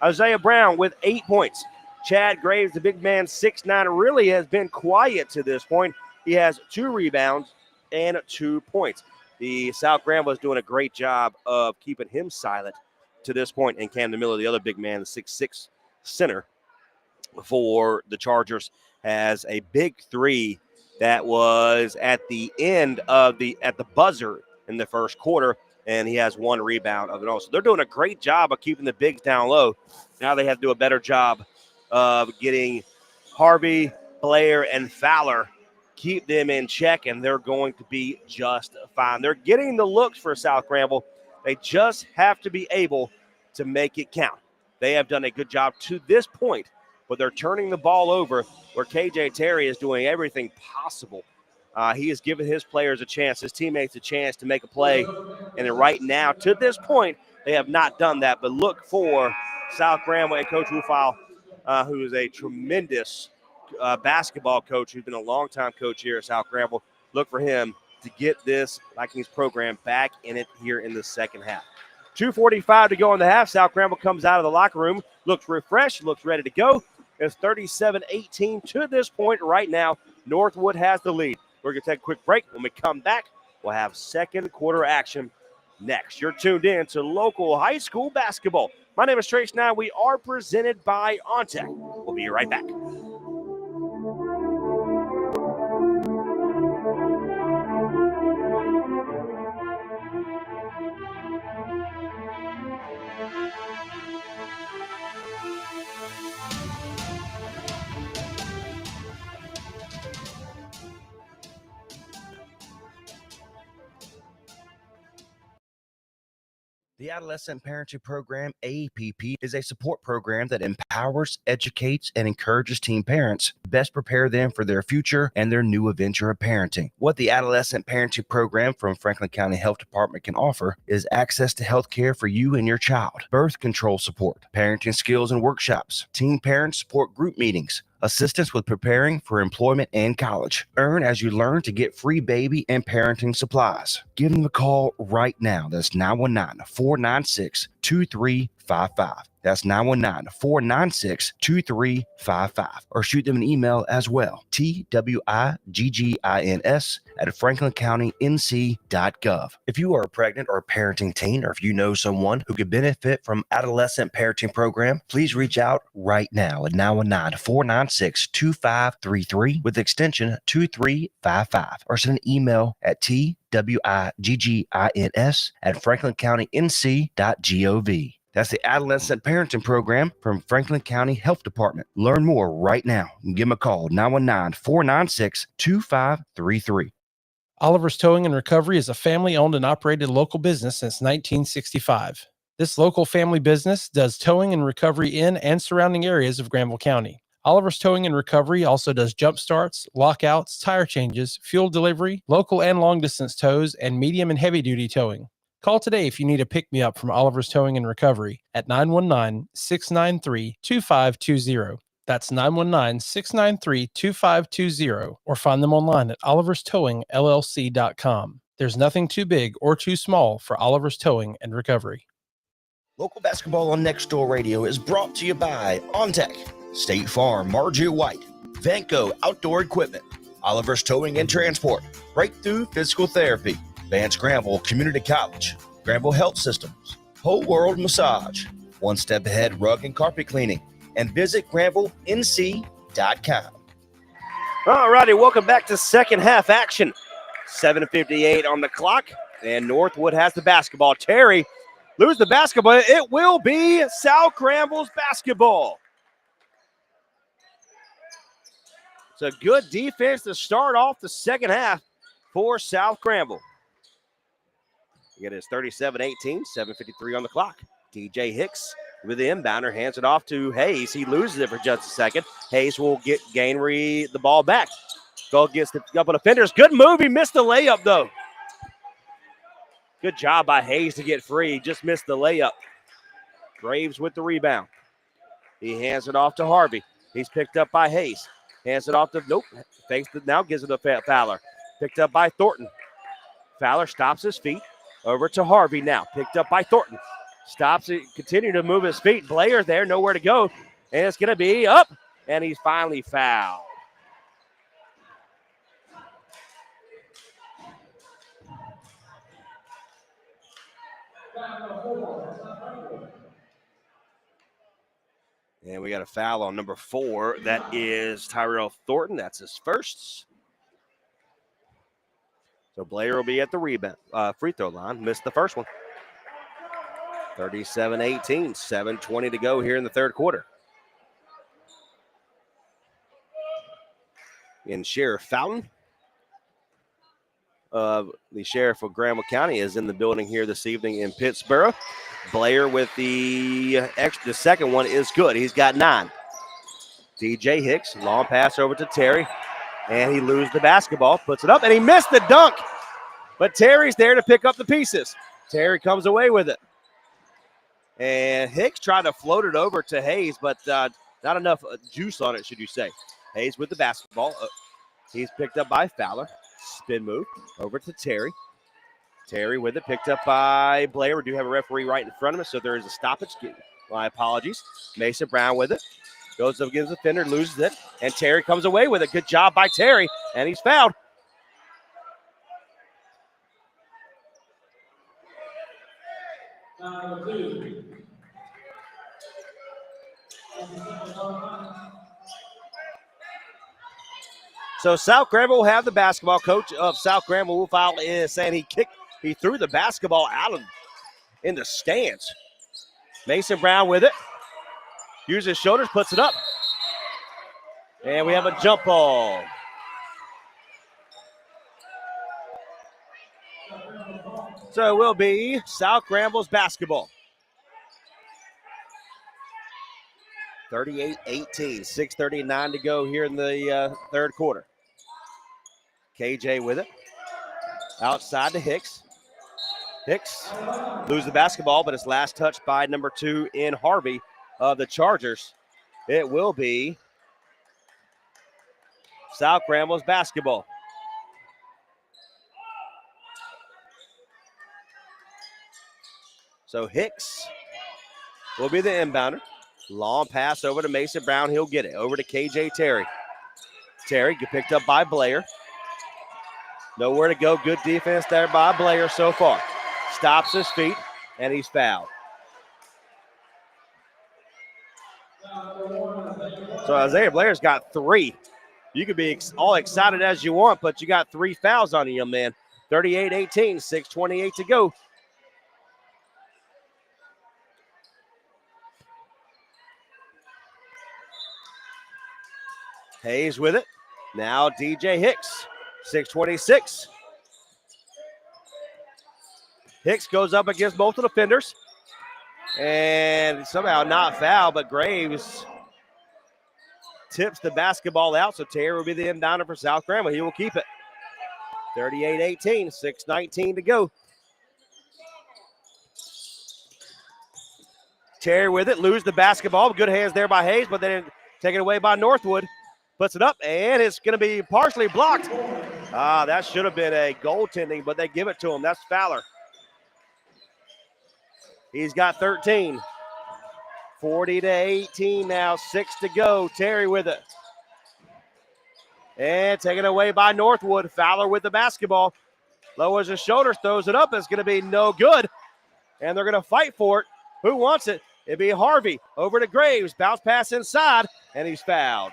Isaiah Brown with 8 points. Chad Graves, the big man, 6'9", really has been quiet to this point. He has 2 rebounds and 2 points. The South Granville is doing a great job of keeping him silent to this point. And Camden Miller, the other big man, the 6'6" center for the Chargers, has a big 3 that was at the end of at the buzzer in the first quarter, and he has 1 rebound of it all. So they're doing a great job of keeping the bigs down low. Now they have to do a better job of getting Harvey, Blair, and Fowler, keep them in check, and they're going to be just fine. They're getting the looks for South Granville. They just have to be able to make it count. They have done a good job to this point, but they're turning the ball over where KJ Terry is doing everything possible. He has given his players a chance, his teammates a chance to make a play. And then right now, to this point, they have not done that. But look for South Granville and Coach Rufile, who is a tremendous basketball coach who's been a longtime coach here at South Granville. Look for him to get this Vikings program back in it here in the second half. 2:45 to go in the half. South Granville comes out of the locker room, looks refreshed, looks ready to go. It's 37-18 to this point right now. Northwood has the lead. We're going to take a quick break. When we come back, we'll have second quarter action next. You're tuned in to local high school basketball. My name is Trace. Now we are presented by OnTech. We'll be right back. The Adolescent Parenting Program, AAPP, is a support program that empowers, educates, and encourages teen parents to best prepare them for their future and their new adventure of parenting. What the Adolescent Parenting Program from Franklin County Health Department can offer is access to health care for you and your child, birth control support, parenting skills and workshops, teen parent support group meetings, assistance with preparing for employment and college. Earn as you learn to get free baby and parenting supplies. Give them a call right now. That's 919-496-2355. That's 919-496-2355. Or shoot them an email as well. twiggins@franklincountync.gov. If you are pregnant or parenting teen, or if you know someone who could benefit from Adolescent Parenting Program, please reach out right now at 919-496-2533 with extension 2355. Or send an email at twiggins@franklincountync.gov. That's the Adolescent Parenting Program from Franklin County Health Department. Learn more right now. Give them a call, 919-496-2533. Oliver's Towing and Recovery is a family-owned and operated local business since 1965. This local family business does towing and recovery in and surrounding areas of Granville County. Oliver's Towing and Recovery also does jump starts, lockouts, tire changes, fuel delivery, local and long-distance tows, and medium and heavy-duty towing. Call today if you need a pick-me-up from Oliver's Towing and Recovery at 919-693-2520. That's 919-693-2520, or find them online at oliverstowingllc.com. There's nothing too big or too small for Oliver's Towing and Recovery. Local basketball on Next Door Radio is brought to you by OnTech, State Farm, Marjorie White, Vanco Outdoor Equipment, Oliver's Towing and Transport, Breakthrough Physical Therapy, Vance Granville Community College, Granville Health Systems, Whole World Massage, One Step Ahead Rug and Carpet Cleaning, and visit GranvilleNC.com. All righty, welcome back to second half action. 7:58 on the clock, and Northwood has the basketball. Terry lose the basketball. It will be South Granville's basketball. It's a good defense to start off the second half for South Granville. It is 37-18, 7:53 on the clock. DJ Hicks with the inbounder, hands it off to Hayes. He loses it for just a second. Hayes will gain the ball back. Go gets the couple defenders. Good move. He missed the layup, though. Good job by Hayes to get free. Just missed the layup. Graves with the rebound. He hands it off to Harvey. He's picked up by Hayes. Hands it off to, fakes it, now gives it to Fowler. Picked up by Thornton. Fowler stops his feet. Over to Harvey now. Picked up by Thornton. Stops it, continue to move his feet. Blair there, nowhere to go. And it's going to be up. And he's finally fouled. And we got a foul on number 4. That is Tyrell Thornton. That's his first. So Blair will be at the rebound free throw line. Missed the first one. 37-18, 7:20 to go here in the third quarter. And Sheriff Fountain, the sheriff of Granville County, is in the building here this evening in Pittsboro. Blair with the second one is good. He's got 9. DJ Hicks, long pass over to Terry. And he loses the basketball, puts it up, and he missed the dunk. But Terry's there to pick up the pieces. Terry comes away with it. And Hicks tried to float it over to Hayes, but not enough juice on it, should you say. Hayes with the basketball. He's picked up by Fowler. spin move over to Terry. Terry with it, picked up by Blair. We do have a referee right in front of us, so there is a stoppage. My apologies. Mason Brown with it. Goes up against the defender, loses it, and Terry comes away with it. Good job by Terry, and he's fouled. So South Granville will have the basketball. Coach of South Granville will foul is saying he threw the basketball out in the stands. Mason Brown with it. Uses his shoulders, puts it up. And we have a jump ball. So it will be South Granville's basketball. 38-18, 6:39 to go here in the third quarter. KJ with it. Outside to Hicks. Hicks loses the basketball, but it's last touched by number 2 in Harvey of the Chargers. It will be South Granville's basketball. So Hicks will be the inbounder. Long pass over to Mason Brown. He'll get it. Over to KJ Terry. Terry get picked up by Blair. Nowhere to go. Good defense there by Blair so far. Stops his feet, and he's fouled. So Isaiah Blair's got 3. You could be all excited as you want, but you got 3 fouls on you, young man. 38-18, 6:28 to go. Hayes with it. Now DJ Hicks, 6:26. Hicks goes up against both of the defenders. And somehow not fouled, but Graves tips the basketball out. So Terry will be the inbounder for South Granville. He will keep it. 38-18, 6:19 to go. Terry with it, lose the basketball. Good hands there by Hayes, but then taken away by Northwood. Puts it up, and it's going to be partially blocked. That should have been a goaltending, but they give it to him. That's Fowler. He's got 13. 40-18 now, 6 to go. Terry with it. And taken away by Northwood. Fowler with the basketball. Lowers his shoulders, throws it up. It's going to be no good. And they're going to fight for it. Who wants it? It'd be Harvey. Over to Graves. Bounce pass inside, and he's fouled.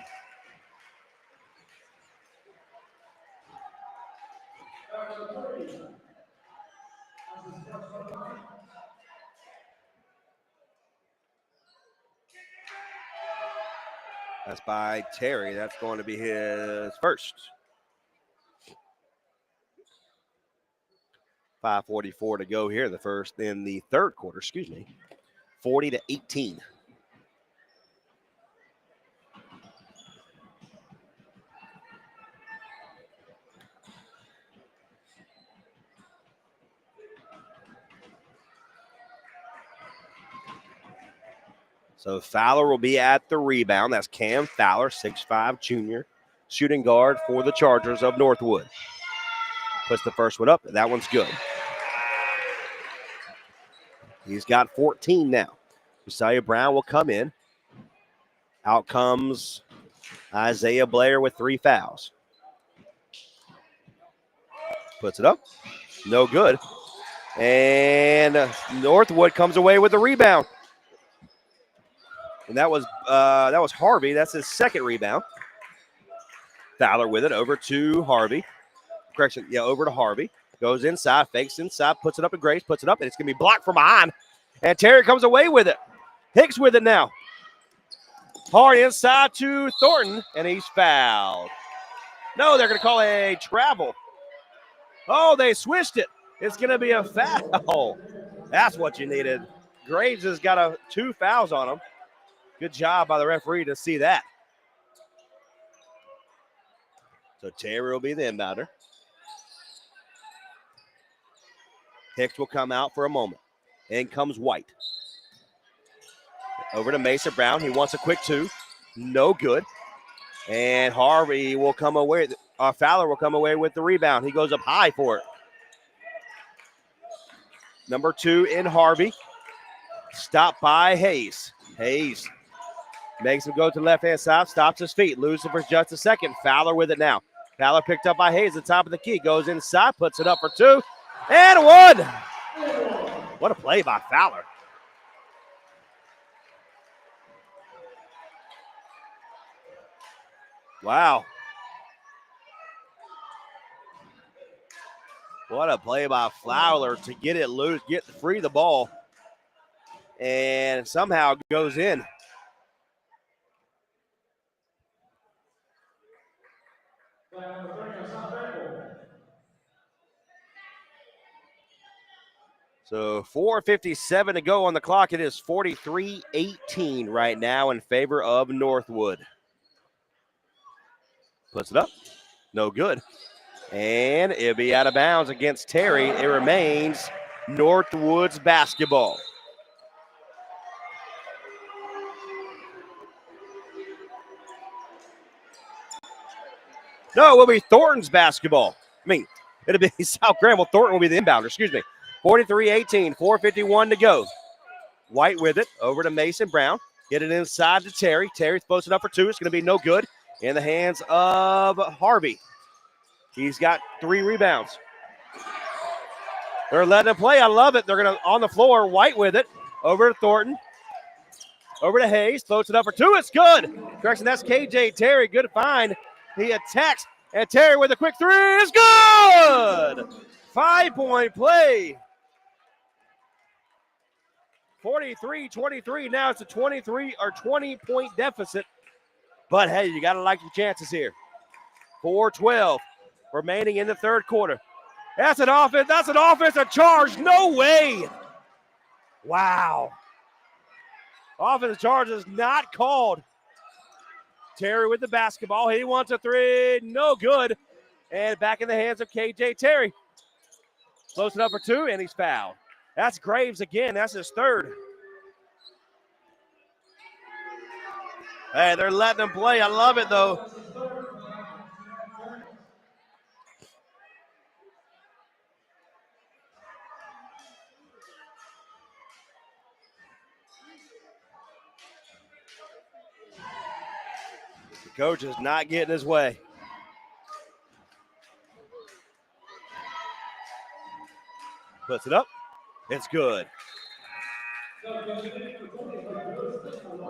That's by Terry. That's going to be his first. 5:44 to go here in the third quarter, 40-18. So Fowler will be at the rebound. That's Cam Fowler, 6'5", junior, shooting guard for the Chargers of Northwood. Puts the first one up. That one's good. He's got 14 now. Josiah Brown will come in. Out comes Isaiah Blair with 3 fouls. Puts it up. No good. And Northwood comes away with the rebound. And that was Harvey. That's his second rebound. Fowler with it over to Harvey. Correction, over to Harvey. Goes inside, fakes inside, puts it up to Graves, puts it up, and it's going to be blocked from behind. And Terry comes away with it. Hicks with it now. Hard inside to Thornton, and he's fouled. No, they're going to call a travel. Oh, they switched it. It's going to be a foul. That's what you needed. Graves has got 2 fouls on him. Good job by the referee to see that. So Terry will be the inbounder. Hicks will come out for a moment. In comes White. Over to Mason Brown. He wants a quick 2. No good. And Harvey will come away. Fowler will come away with the rebound. He goes up high for it. Number 2 in Harvey. Stopped by Hayes. Hayes makes him go to the left-hand side, stops his feet, loses for just a second. Fowler with it now. Fowler picked up by Hayes at the top of the key, goes inside, puts it up for 2, and 1. What a play by Fowler. Wow. What a play by Fowler to get it loose, get free the ball, and somehow goes in. So 4:57 to go on the clock. It is 43-18 right now in favor of Northwood. Puts it up. No good. And it'll be out of bounds against Terry. It remains Northwood's basketball. No, it will be Thornton's basketball. It'll be South Granville. Thornton will be the inbounder. Excuse me. 43-18, 4:51 to go. White with it, over to Mason Brown. Get it inside to Terry. Terry's posted up for 2. It's going to be no good. In the hands of Harvey. He's got 3 rebounds. They're letting him play. I love it. They're going to on the floor. White with it. Over to Thornton. Over to Hayes. Floats it up for 2. It's good. Correction, that's KJ Terry. Good find. He attacks. And Terry with a quick 3 is good. 5-point play. 43-23. Now it's a 20-point deficit. But, hey, you got to like your chances here. 4:12 remaining in the third quarter. That's an offensive charge. No way. Wow. Offensive charge is not called. Terry with the basketball. He wants a 3. No good. And back in the hands of KJ Terry. Floats it up for 2, and he's fouled. That's Graves again. That's his 3rd. Hey, they're letting him play. I love it, though. The coach is not getting his way. Puts it up. It's good.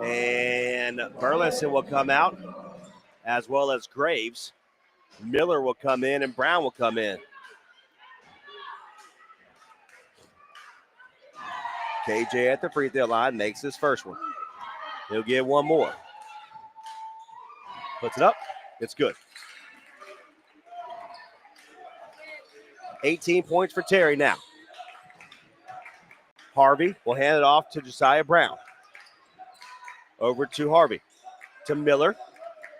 And Burleson will come out, as well as Graves. Miller will come in, and Brown will come in. KJ at the free throw line makes his first one. He'll get one more. Puts it up. It's good. 18 points for Terry now. Harvey will hand it off to Josiah Brown. Over to Harvey. To Miller.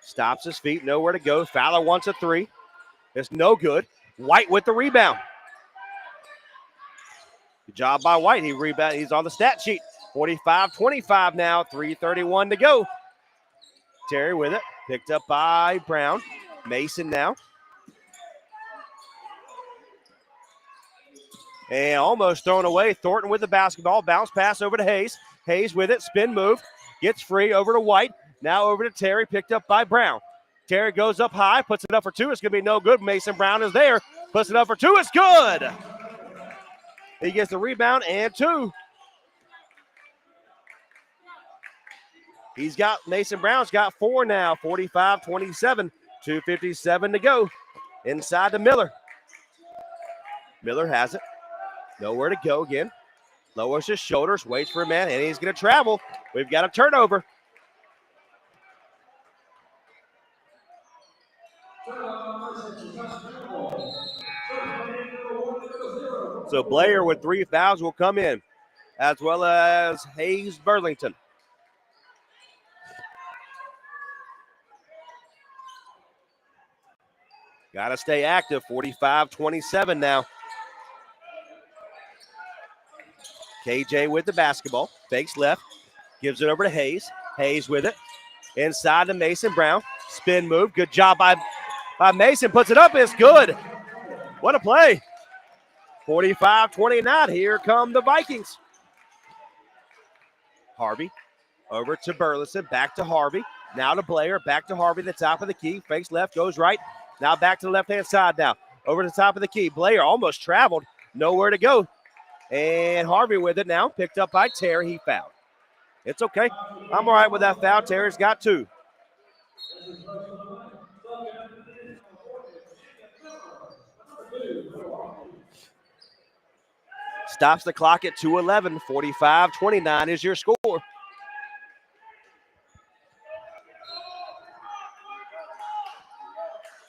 Stops his feet. Nowhere to go. Fowler wants a 3. It's no good. White with the rebound. Good job by White. He's on the stat sheet. 45-25 now. 3:31 to go. Terry with it. Picked up by Brown. Mason now. And almost thrown away. Thornton with the basketball. Bounce pass over to Hayes. Hayes with it. Spin move. Gets free over to White. Now over to Terry. Picked up by Brown. Terry goes up high. Puts it up for 2. It's going to be no good. Mason Brown is there. Puts it up for 2. It's good. He gets the rebound and 2. Mason Brown's got 4 now. 45-27. 2:57 to go. Inside to Miller. Miller has it. Nowhere to go again. Lowers his shoulders, waits for a man, and he's going to travel. We've got a turnover. So Blair with 3 fouls will come in, as well as Hayes Burlington. Got to stay active. 45-27 now. KJ with the basketball. Fakes left. Gives it over to Hayes. Hayes with it. Inside to Mason Brown. Spin move. Good job by by Mason. Puts it up. It's good. What a play. 45-29. Here come the Vikings. Harvey over to Burleson. Back to Harvey. Now to Blair. Back to Harvey, the top of the key. Fakes left, goes right. Now back to the left-hand side now. Over to the top of the key. Blair almost traveled. Nowhere to go. And Harvey with it now. Picked up by Terry. He fouled. It's okay. I'm all right with that foul. Terry's got 2. Stops the clock at 2:11. 45-29 is your score.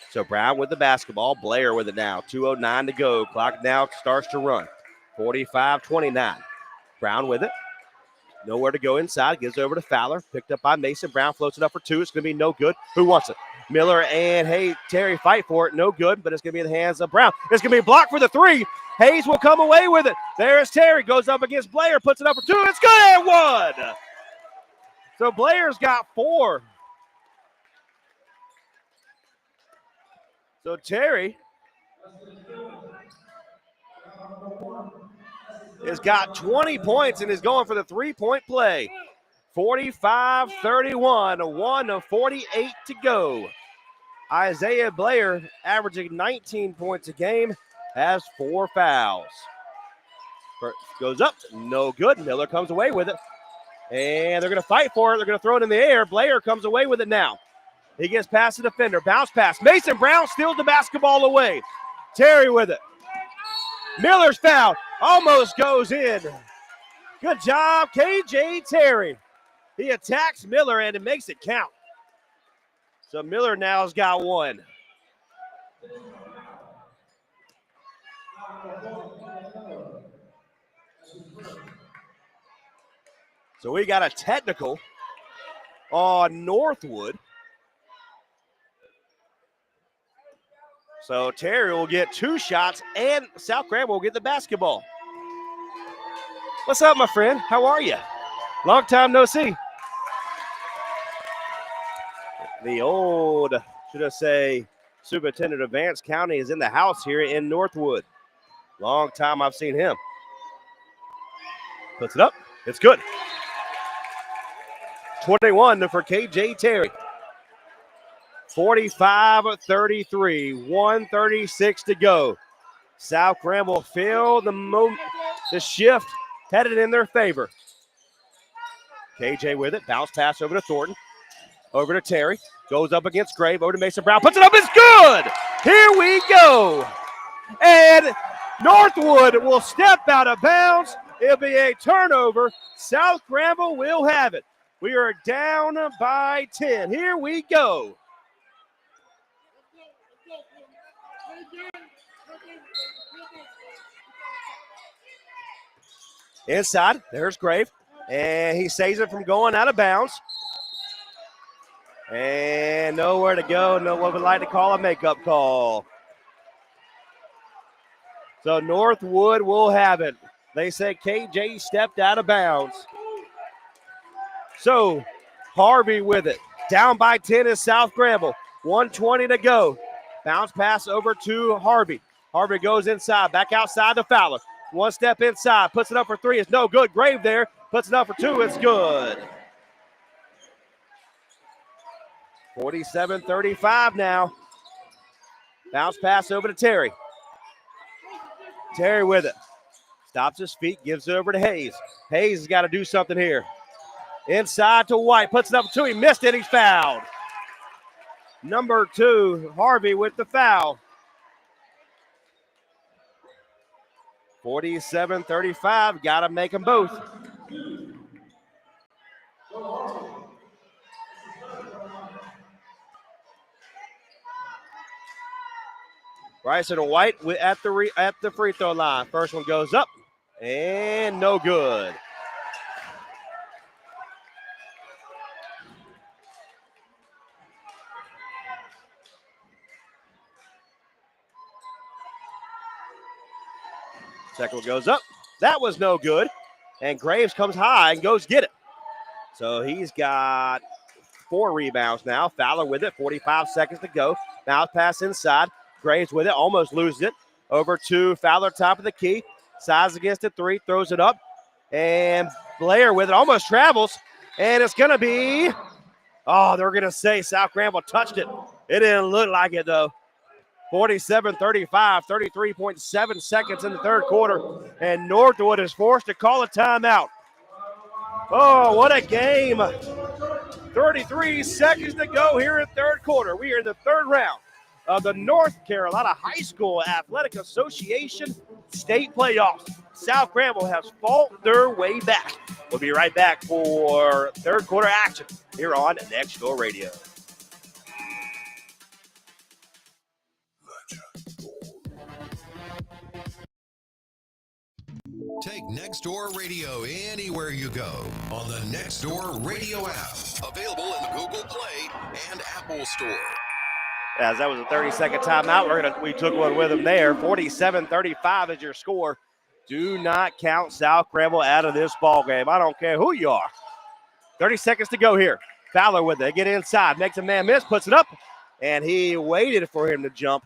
So Brown with the basketball. Blair with it now. 2:09 to go. Clock now starts to run. 45-29. Brown with it. Nowhere to go inside. Gives over to Fowler. Picked up by Mason. Brown floats it up for 2. It's going to be no good. Who wants it? Miller and Terry fight for it. No good, but it's going to be in the hands of Brown. It's going to be blocked for the 3. Hayes will come away with it. There's Terry. Goes up against Blair. Puts it up for 2. It's good and 1. So Blair's got 4. So Terry has got 20 points and is going for the 3-point play. 45-31, 1 of 48 to go. Isaiah Blair, averaging 19 points a game, has 4 fouls. Goes up, no good. Miller comes away with it. And they're going to fight for it. They're going to throw it in the air. Blair comes away with it now. He gets past the defender. Bounce pass. Mason Brown steals the basketball away. Terry with it. Miller's foul. Almost goes in. Good job, KJ Terry. He attacks Miller and it makes it count. So Miller now has got 1. So we got a technical on Northwood. So Terry will get 2 shots and South Granville will get the basketball. What's up, my friend? How are you? Long time no see. The old, should I say, Superintendent of Vance County is in the house here in Northwood. Long time I've seen him. Puts it up. It's good. 21 for KJ Terry. 45-33, 1:36 to go. South Granville feel the shift headed in their favor. KJ with it, bounce pass over to Thornton, over to Terry, goes up against Grave, over to Mason Brown, puts it up, it's good! Here we go! And Northwood will step out of bounds. It'll be a turnover. South Granville will have it. We are down by 10. Here we go. Inside, there's Grave, and he saves it from going out of bounds. And nowhere to go, no one would like to call a makeup call. So Northwood will have it. They say KJ stepped out of bounds. So Harvey with it. Down by 10 is South Granville. 1:20 to go. Bounce pass over to Harvey. Harvey goes inside, back outside to Fowler. 1 step inside, puts it up for 3. It's no good. Grave there, puts it up for 2. It's good. 47-35 now. Bounce pass over to Terry. Terry with it. Stops his feet, gives it over to Hayes. Hayes has got to do something here. Inside to White, puts it up for 2. He missed it, he's fouled. Number 2, Harvey with the foul. 47-35, got to make them both. Bryson White at the free throw line. First one goes up, and no good. Second one goes up. That was no good. And Graves comes high and goes get it. So he's got 4 rebounds now. Fowler with it. 45 seconds to go. Bounce pass inside. Graves with it, almost loses it. Over to Fowler, top of the key. Size against it, 3, throws it up. And Blair with it, almost travels. And it's going to be, they're going to say South Granville touched it. It didn't look like it, though. 47-35, 33.7 seconds in the third quarter. And Northwood is forced to call a timeout. Oh, what a game. 33 seconds to go here in third quarter. We are in the third round of the North Carolina High School Athletic Association state playoffs. South Granville has fought their way back. We'll be right back for third quarter action here on Next Door Radio. Take Nextdoor Radio anywhere you go on the Nextdoor Radio app. Available in the Google Play and Apple Store. As that was a 30-second timeout, we took one with them there. 47-35 is your score. Do not count South Granville out of this ball game. I don't care who you are. 30 seconds to go here. Fowler with it. They get inside, makes a man miss, puts it up, and he waited for him to jump,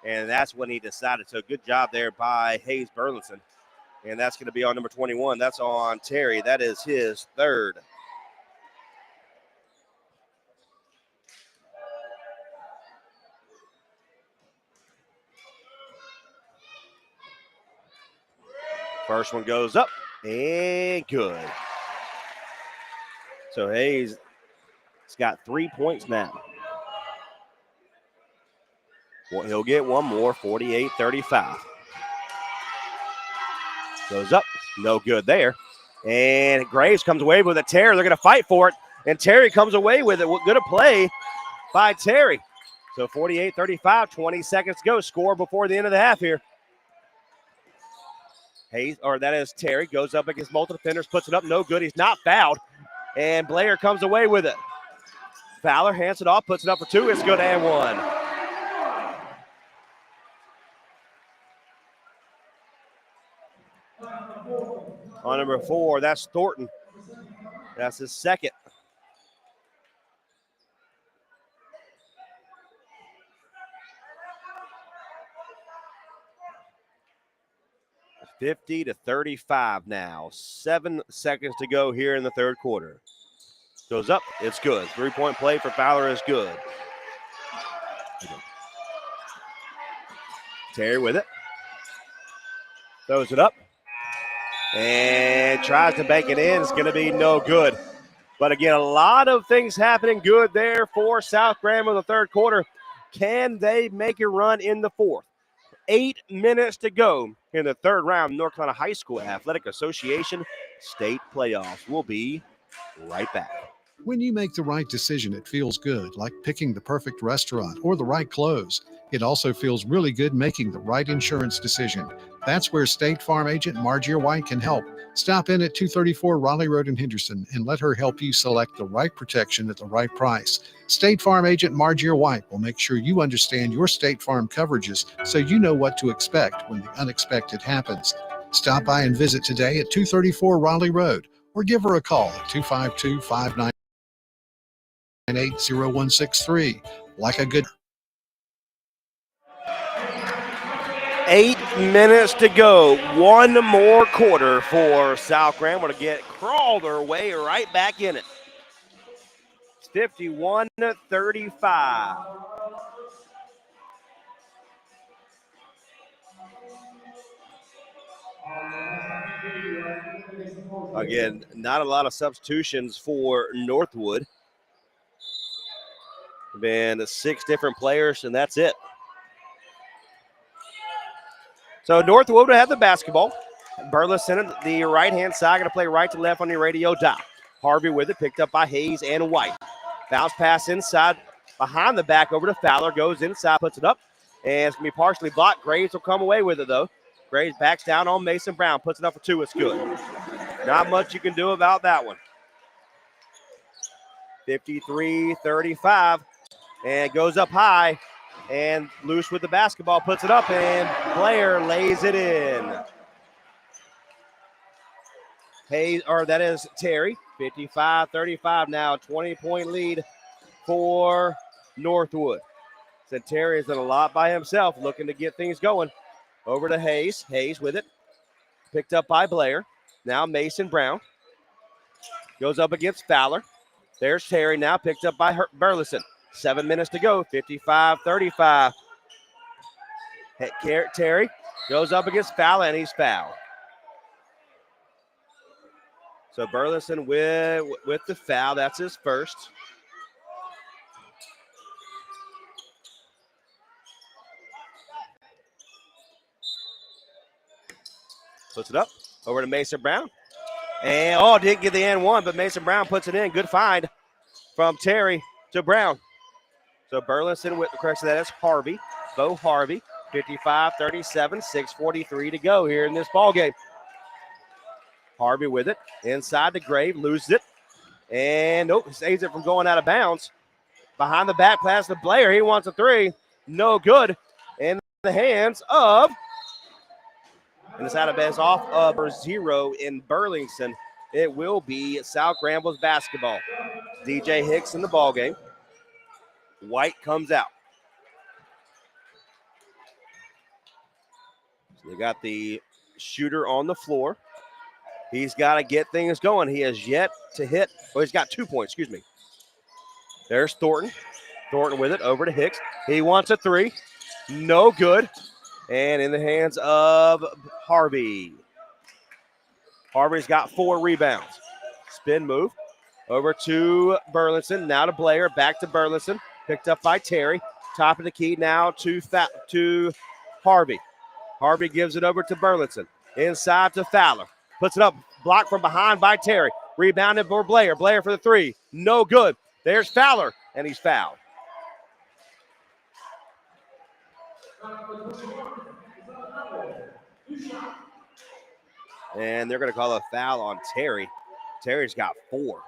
and that's when he decided to. Good job there by Hayes Burleson. And that's going to be on number 21. That's on Terry. That is his third. First one goes up and good. So Hayes has got 3 points now. Well, he'll get one more, 48-35. Goes up, no good there. And Graves comes away with a tear. They're going to fight for it. And Terry comes away with it. Good play by Terry. So 48-35, 20 seconds to go. Score before the end of the half here. Hayes, or that is Terry, goes up against multiple defenders, puts it up, no good. He's not fouled. And Blair comes away with it. Fowler hands it off, puts it up for 2. It's good and 1. On number 4, that's Thornton. That's his second. (50-35) now. 7 seconds to go here in the third quarter. Goes up, it's good. 3-point play for Fowler is good. Terry with it. Throws it up. And tries to bank it in. It's going to be no good. But again, a lot of things happening good there for South Granville in the third quarter. Can they make a run in the fourth? 8 minutes to go in the third round. North Carolina High School Athletic Association state playoffs. We'll be right back. When you make the right decision, it feels good, like picking the perfect restaurant or the right clothes. It also feels really good making the right insurance decision. That's where State Farm agent Margie White can help. Stop in at 234 Raleigh Road in Henderson and let her help you select the right protection at the right price. State Farm agent Margie White will make sure you understand your State Farm coverages so you know what to expect when the unexpected happens. Stop by and visit today at 234 Raleigh Road or give her a call at 252-598-0163. Like a good 8 minutes to go. One more quarter for South Granville to crawl their way right back in it. It's 51-35. Again, not a lot of substitutions for Northwood. Been 6 different players, and that's it. So Northwood will have the basketball. Burleson, the right-hand side, going to play right to left on your radio dial. Harvey with it, picked up by Hayes and White. Bounce pass inside, behind the back over to Fowler, goes inside, puts it up, and it's going to be partially blocked. Graves will come away with it, though. Graves backs down on Mason Brown, puts it up for 2. It's good. Not much you can do about that one. 53-35, and goes up high. And loose with the basketball, puts it up, and Blair lays it in. Hayes, or that is Terry, 55-35 now, 20-point lead for Northwood. So Terry has done a lot by himself, looking to get things going. Over to Hayes. Hayes with it. Picked up by Blair. Now Mason Brown. Goes up against Fowler. There's Terry now picked up by Burleson. 7 minutes to go, 55-35. Terry goes up against Fowler, and he's fouled. So Burleson with the foul. That's his first. Puts it up over to Mason Brown. And, didn't get the and one, but Mason Brown puts it in. Good find from Terry to Brown. So Burleson with the correction, that is Harvey. Bo Harvey, 55-37, 6:43 to go here in this ball game. Harvey with it. Inside the Grave, loses it. And saves it from going out of bounds. Behind the back pass to Blair. He wants a three. No good. In the hands of, and it's out of bounds off of 0 in Burlington. It will be South Granville's basketball. DJ Hicks in the ball game. White comes out. So they got the shooter on the floor. He's got to get things going. He has yet to hit. Well, he's got 2 points, excuse me. There's Thornton. Thornton with it over to Hicks. He wants a three. No good. And in the hands of Harvey. Harvey's got 4 rebounds. Spin move over to Burleson. Now to Blair. Back to Burleson. Picked up by Terry. Top of the key now to Harvey. Harvey gives it over to Burleson. Inside to Fowler. Puts it up. Blocked from behind by Terry. Rebounded for Blair. Blair for the three. No good. There's Fowler, and he's fouled. And they're going to call a foul on Terry. Terry's got 4.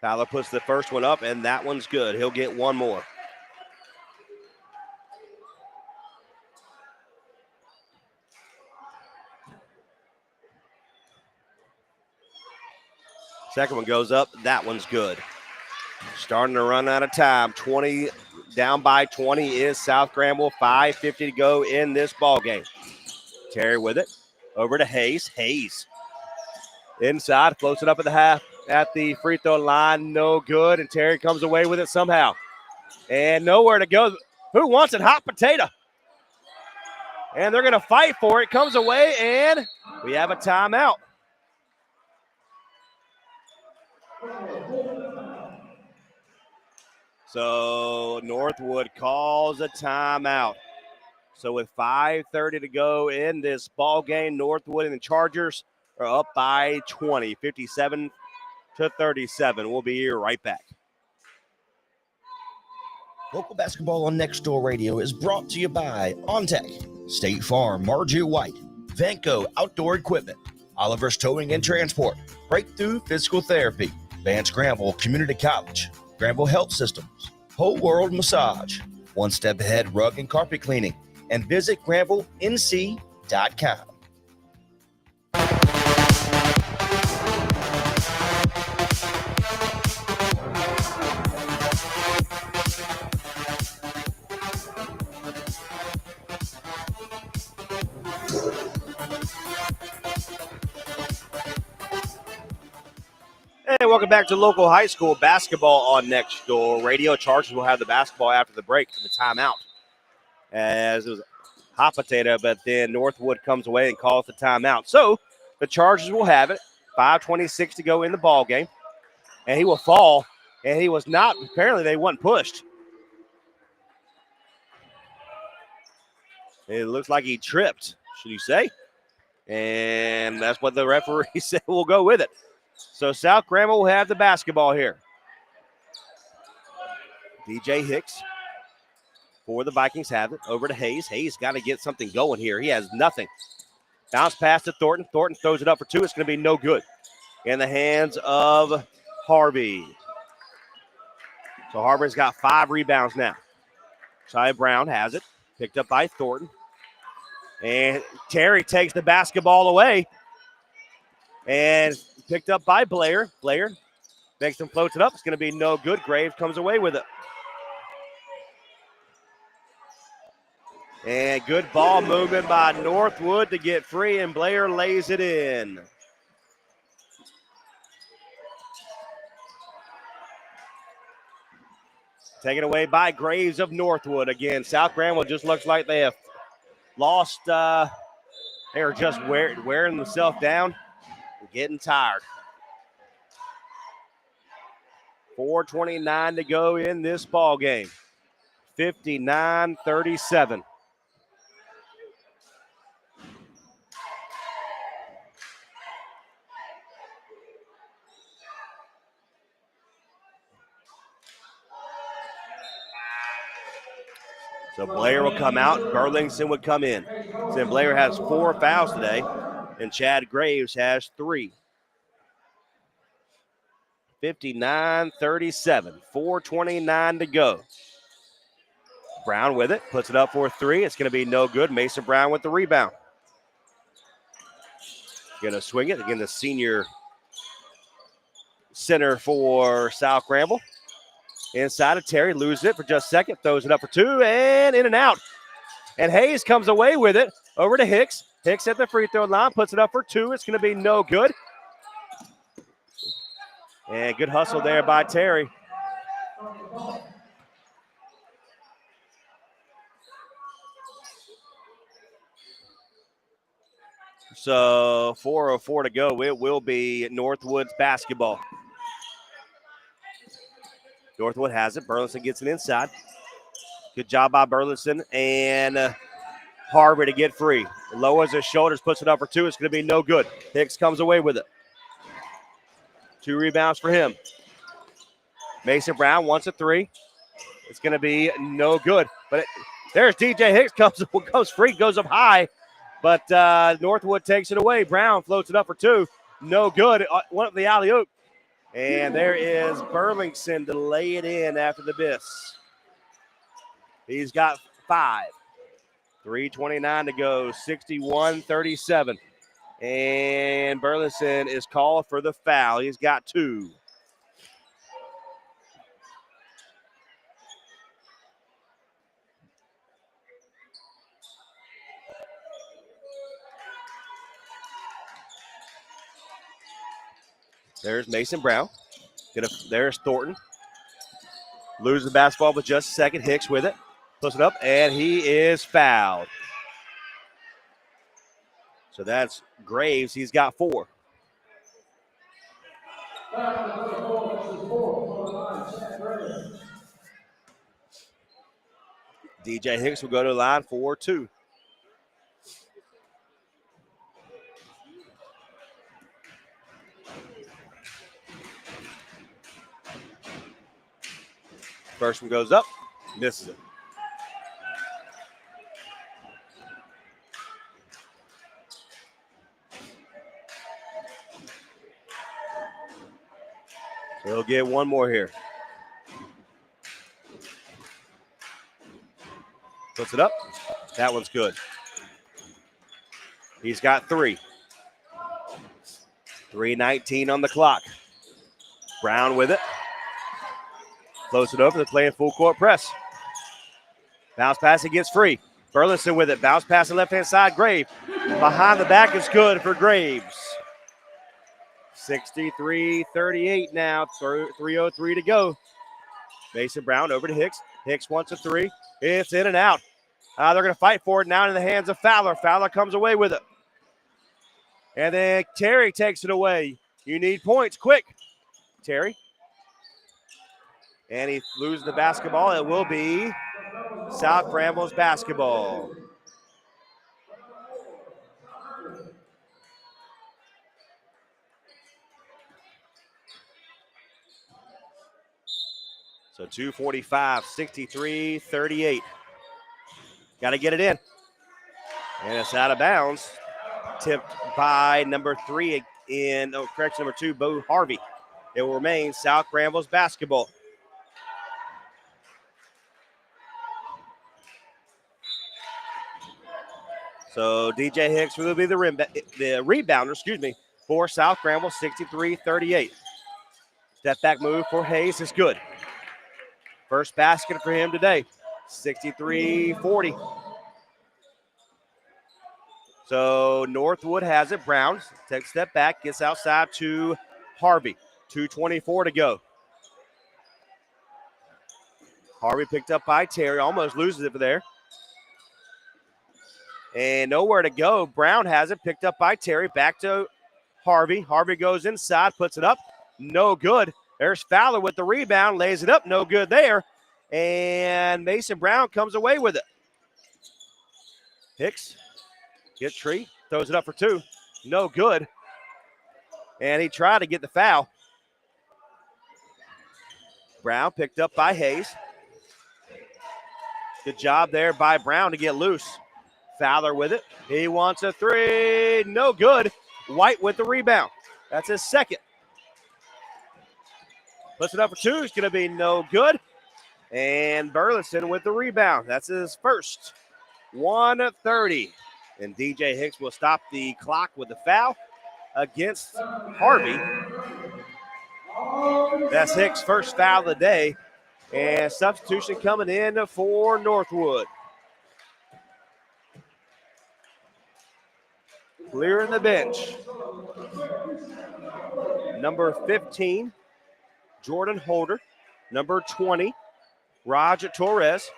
Fowler puts the first one up, and that one's good. He'll get one more. Second one goes up. That one's good. Starting to run out of time. 20 down by 20 is South Granville. 5:50 to go in this ball game. Terry with it. Over to Hayes. Hayes inside, floats it up at the half. At the free throw line, no good, and Terry comes away with it somehow. And nowhere to go. Who wants it? Hot potato. And they're going to fight for it. Comes away, and we have a timeout. So Northwood calls a timeout. So with 5:30 to go in this ball game, Northwood and the Chargers are up by 20, 57-37. We'll be here right back. Local basketball on Next Door Radio is brought to you by OnTech, State Farm, Margie White, Vanco Outdoor Equipment, Oliver's Towing and Transport, Breakthrough Physical Therapy, Vance Granville Community College, Granville Health Systems, Whole World Massage, One Step Ahead Rug and Carpet Cleaning, and visit GranvilleNC.com. Hey, welcome back to local high school basketball on Next Door Radio. Chargers will have the basketball after the break and the timeout. As it was hot potato, but then Northwood comes away and calls the timeout. So the Chargers will have it. 5:26 to go in the ball game. And he will fall. And he was not, apparently they wasn't pushed. It looks like he tripped, should you say. And that's what the referee said. We'll go with it. So South Granville will have the basketball here. DJ Hicks for the Vikings have it. Over to Hayes. Hayes got to get something going here. He has nothing. Bounce pass to Thornton. Thornton throws it up for two. It's going to be no good. In the hands of Harvey. So Harvey's got 5 rebounds now. Ty Brown has it. Picked up by Thornton. And Terry takes the basketball away. And picked up by Blair. Blair makes him floats it up. It's going to be no good. Graves comes away with it. And good ball movement by Northwood to get free, and Blair lays it in. Taken away by Graves of Northwood. Again, South Granville just looks like they have lost. They are just wearing themselves down and getting tired. 4:29 to go in this ball game. 59-37. So Blair will come out. Burlington would come in. So Blair has 4 fouls today, and Chad Graves has 3. 59-37. 4:29 to go. Brown with it. Puts it up for 3. It's going to be no good. Mason Brown with the rebound. Going to swing it. Again, the senior center for South Granville. Inside of Terry, loses it for just a second, throws it up for 2, and in and out. And Hayes comes away with it over to Hicks. Hicks at the free throw line, puts it up for 2. It's going to be no good. And good hustle there by Terry. So 4:04 to go. It will be Northwood's basketball. Northwood has it. Burleson gets it inside. Good job by Burleson. And Harvey to get free. Lowers his shoulders, puts it up for 2. It's going to be no good. Hicks comes away with it. 2 rebounds for him. Mason Brown wants a 3. It's going to be no good. But there's DJ Hicks, comes free, goes up high. But Northwood takes it away. Brown floats it up for 2. No good. One of the alley-oop. And there is Burlington to lay it in after the miss. He's got 5. 3:29 to go. 61-37. And Burlington is called for the foul. He's got 2. There's Mason Brown. There's Thornton. Loses the basketball with just a second. Hicks with it. Puts it up, and he is fouled. So that's Graves. He's got 4. DJ Hicks will go to the line for 2. First one goes up, misses it. So he'll get one more here. Puts it up. That one's good. He's got 3. 3:19 on the clock. Brown with it. Floats it over. They're playing full court press. Bounce pass, it gets free. Burleson with it. Bounce pass to left-hand side. Graves. Behind the back is good for Graves. 63-38 now. 3:03 to go. Mason Brown over to Hicks. Hicks wants a 3. It's in and out. They're going to fight for it now in the hands of Fowler. Fowler comes away with it. And then Terry takes it away. You need points. Quick. Terry. And he loses the basketball. It will be South Granville's basketball. So 2:45, 63-38. Got to get it in. And it's out of bounds. Tipped by number 2, Bo Harvey. It will remain South Granville's basketball. So DJ Hicks will be the rebounder, for South Granville, 63-38. Step back move for Hayes is good. First basket for him today, 63-40. So Northwood has it. Brown takes a step back, gets outside to Harvey. 2:24 to go. Harvey picked up by Terry, almost loses it there. And nowhere to go. Brown has it, picked up by Terry, back to Harvey. Harvey goes inside, puts it up, no good. There's Fowler with the rebound, lays it up, no good there. And Mason Brown comes away with it. Hicks gets Tree, throws it up for two, no good. And he tried to get the foul. Brown picked up by Hayes. Good job there by Brown to get loose. Fowler with it. He wants a three. No good. White with the rebound. That's his second. Puts it up for two. It's going to be no good. And Burleson with the rebound. That's his first. 1:30. And DJ Hicks will stop the clock with the foul against Harvey. That's Hicks' first foul of the day. And substitution coming in for Northwood. Clearing the bench. Number 15, Jordan Holder. Number 20, Roger Torres.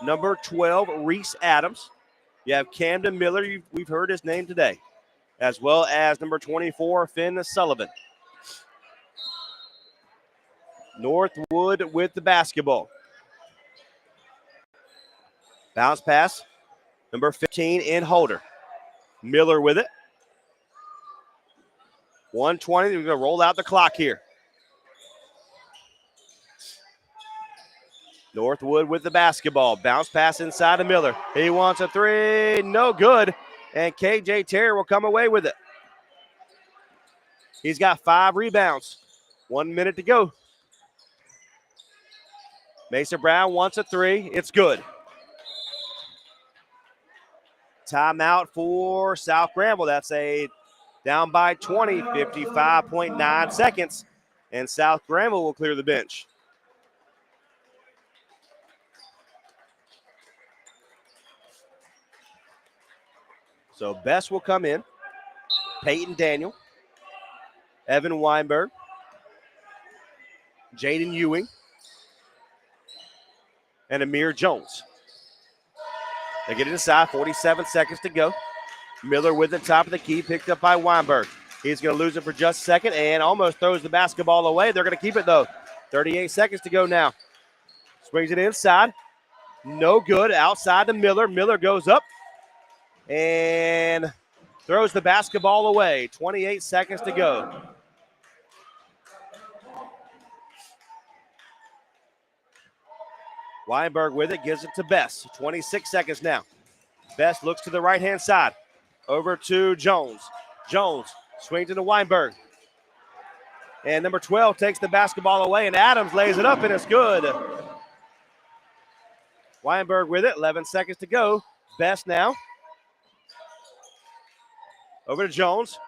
Number 12, Reese Adams. You have Camden Miller. We've heard his name today. As well as number 24, Finn Sullivan. Northwood with the basketball. Bounce pass. Number 15 in Holder. Miller with it. 1:20. We're going to roll out the clock here. Northwood with the basketball. Bounce pass inside to Miller. He wants a three. No good. And KJ Terry will come away with it. He's got 5 rebounds. 1 minute to go. Mason Brown wants a three. It's good. Timeout for South Granville. That's a down by 20, 55.9 seconds. And South Granville will clear the bench. So Best will come in. Peyton Daniel. Evan Weinberg. Jaden Ewing. And Amir Jones. They get it inside, 47 seconds to go. Miller with the top of the key, picked up by Weinberg. He's going to lose it for just a second and almost throws the basketball away. They're going to keep it, though. 38 seconds to go now. Swings it inside. No good. Outside to Miller. Miller goes up and throws the basketball away. 28 seconds to go. Weinberg with it, gives it to Best. 26 seconds now. Best looks to the right-hand side. Over to Jones. Jones swings into Weinberg. And number 12 takes the basketball away, and Adams lays it up, and it's good. Weinberg with it, 11 seconds to go. Best now. Over to Jones.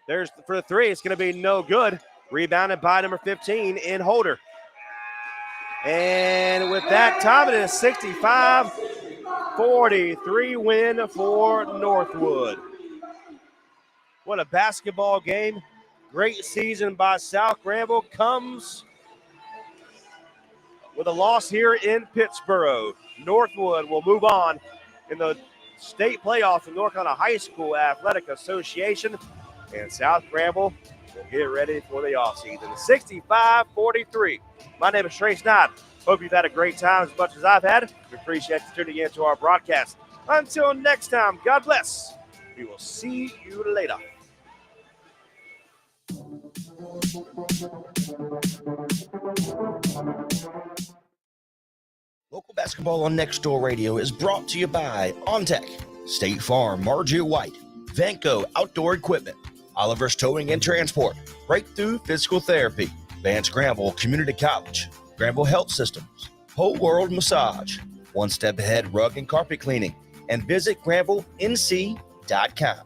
There's for the three. It's going to be no good. Rebounded by number 15 in Holder. And with that time, it is 65-43 win for Northwood. What a basketball game. Great season by South Granville comes with a loss here in Pittsboro. Northwood will move on in the state playoffs of North Carolina High School Athletic Association. And South Granville will get ready for the offseason. 65-43. My name is Trey Snodd. Hope you've had a great time as much as I've had. We appreciate you tuning in to our broadcast. Until next time, God bless. We will see you later. Local basketball on Nextdoor Radio is brought to you by OnTech, State Farm, Marjorie White, Vanco Outdoor Equipment, Oliver's Towing and Transport, Breakthrough Physical Therapy, Vance Granville Community College, Granville Health Systems, Whole World Massage, One Step Ahead Rug and Carpet Cleaning, and visit GranvilleNC.com.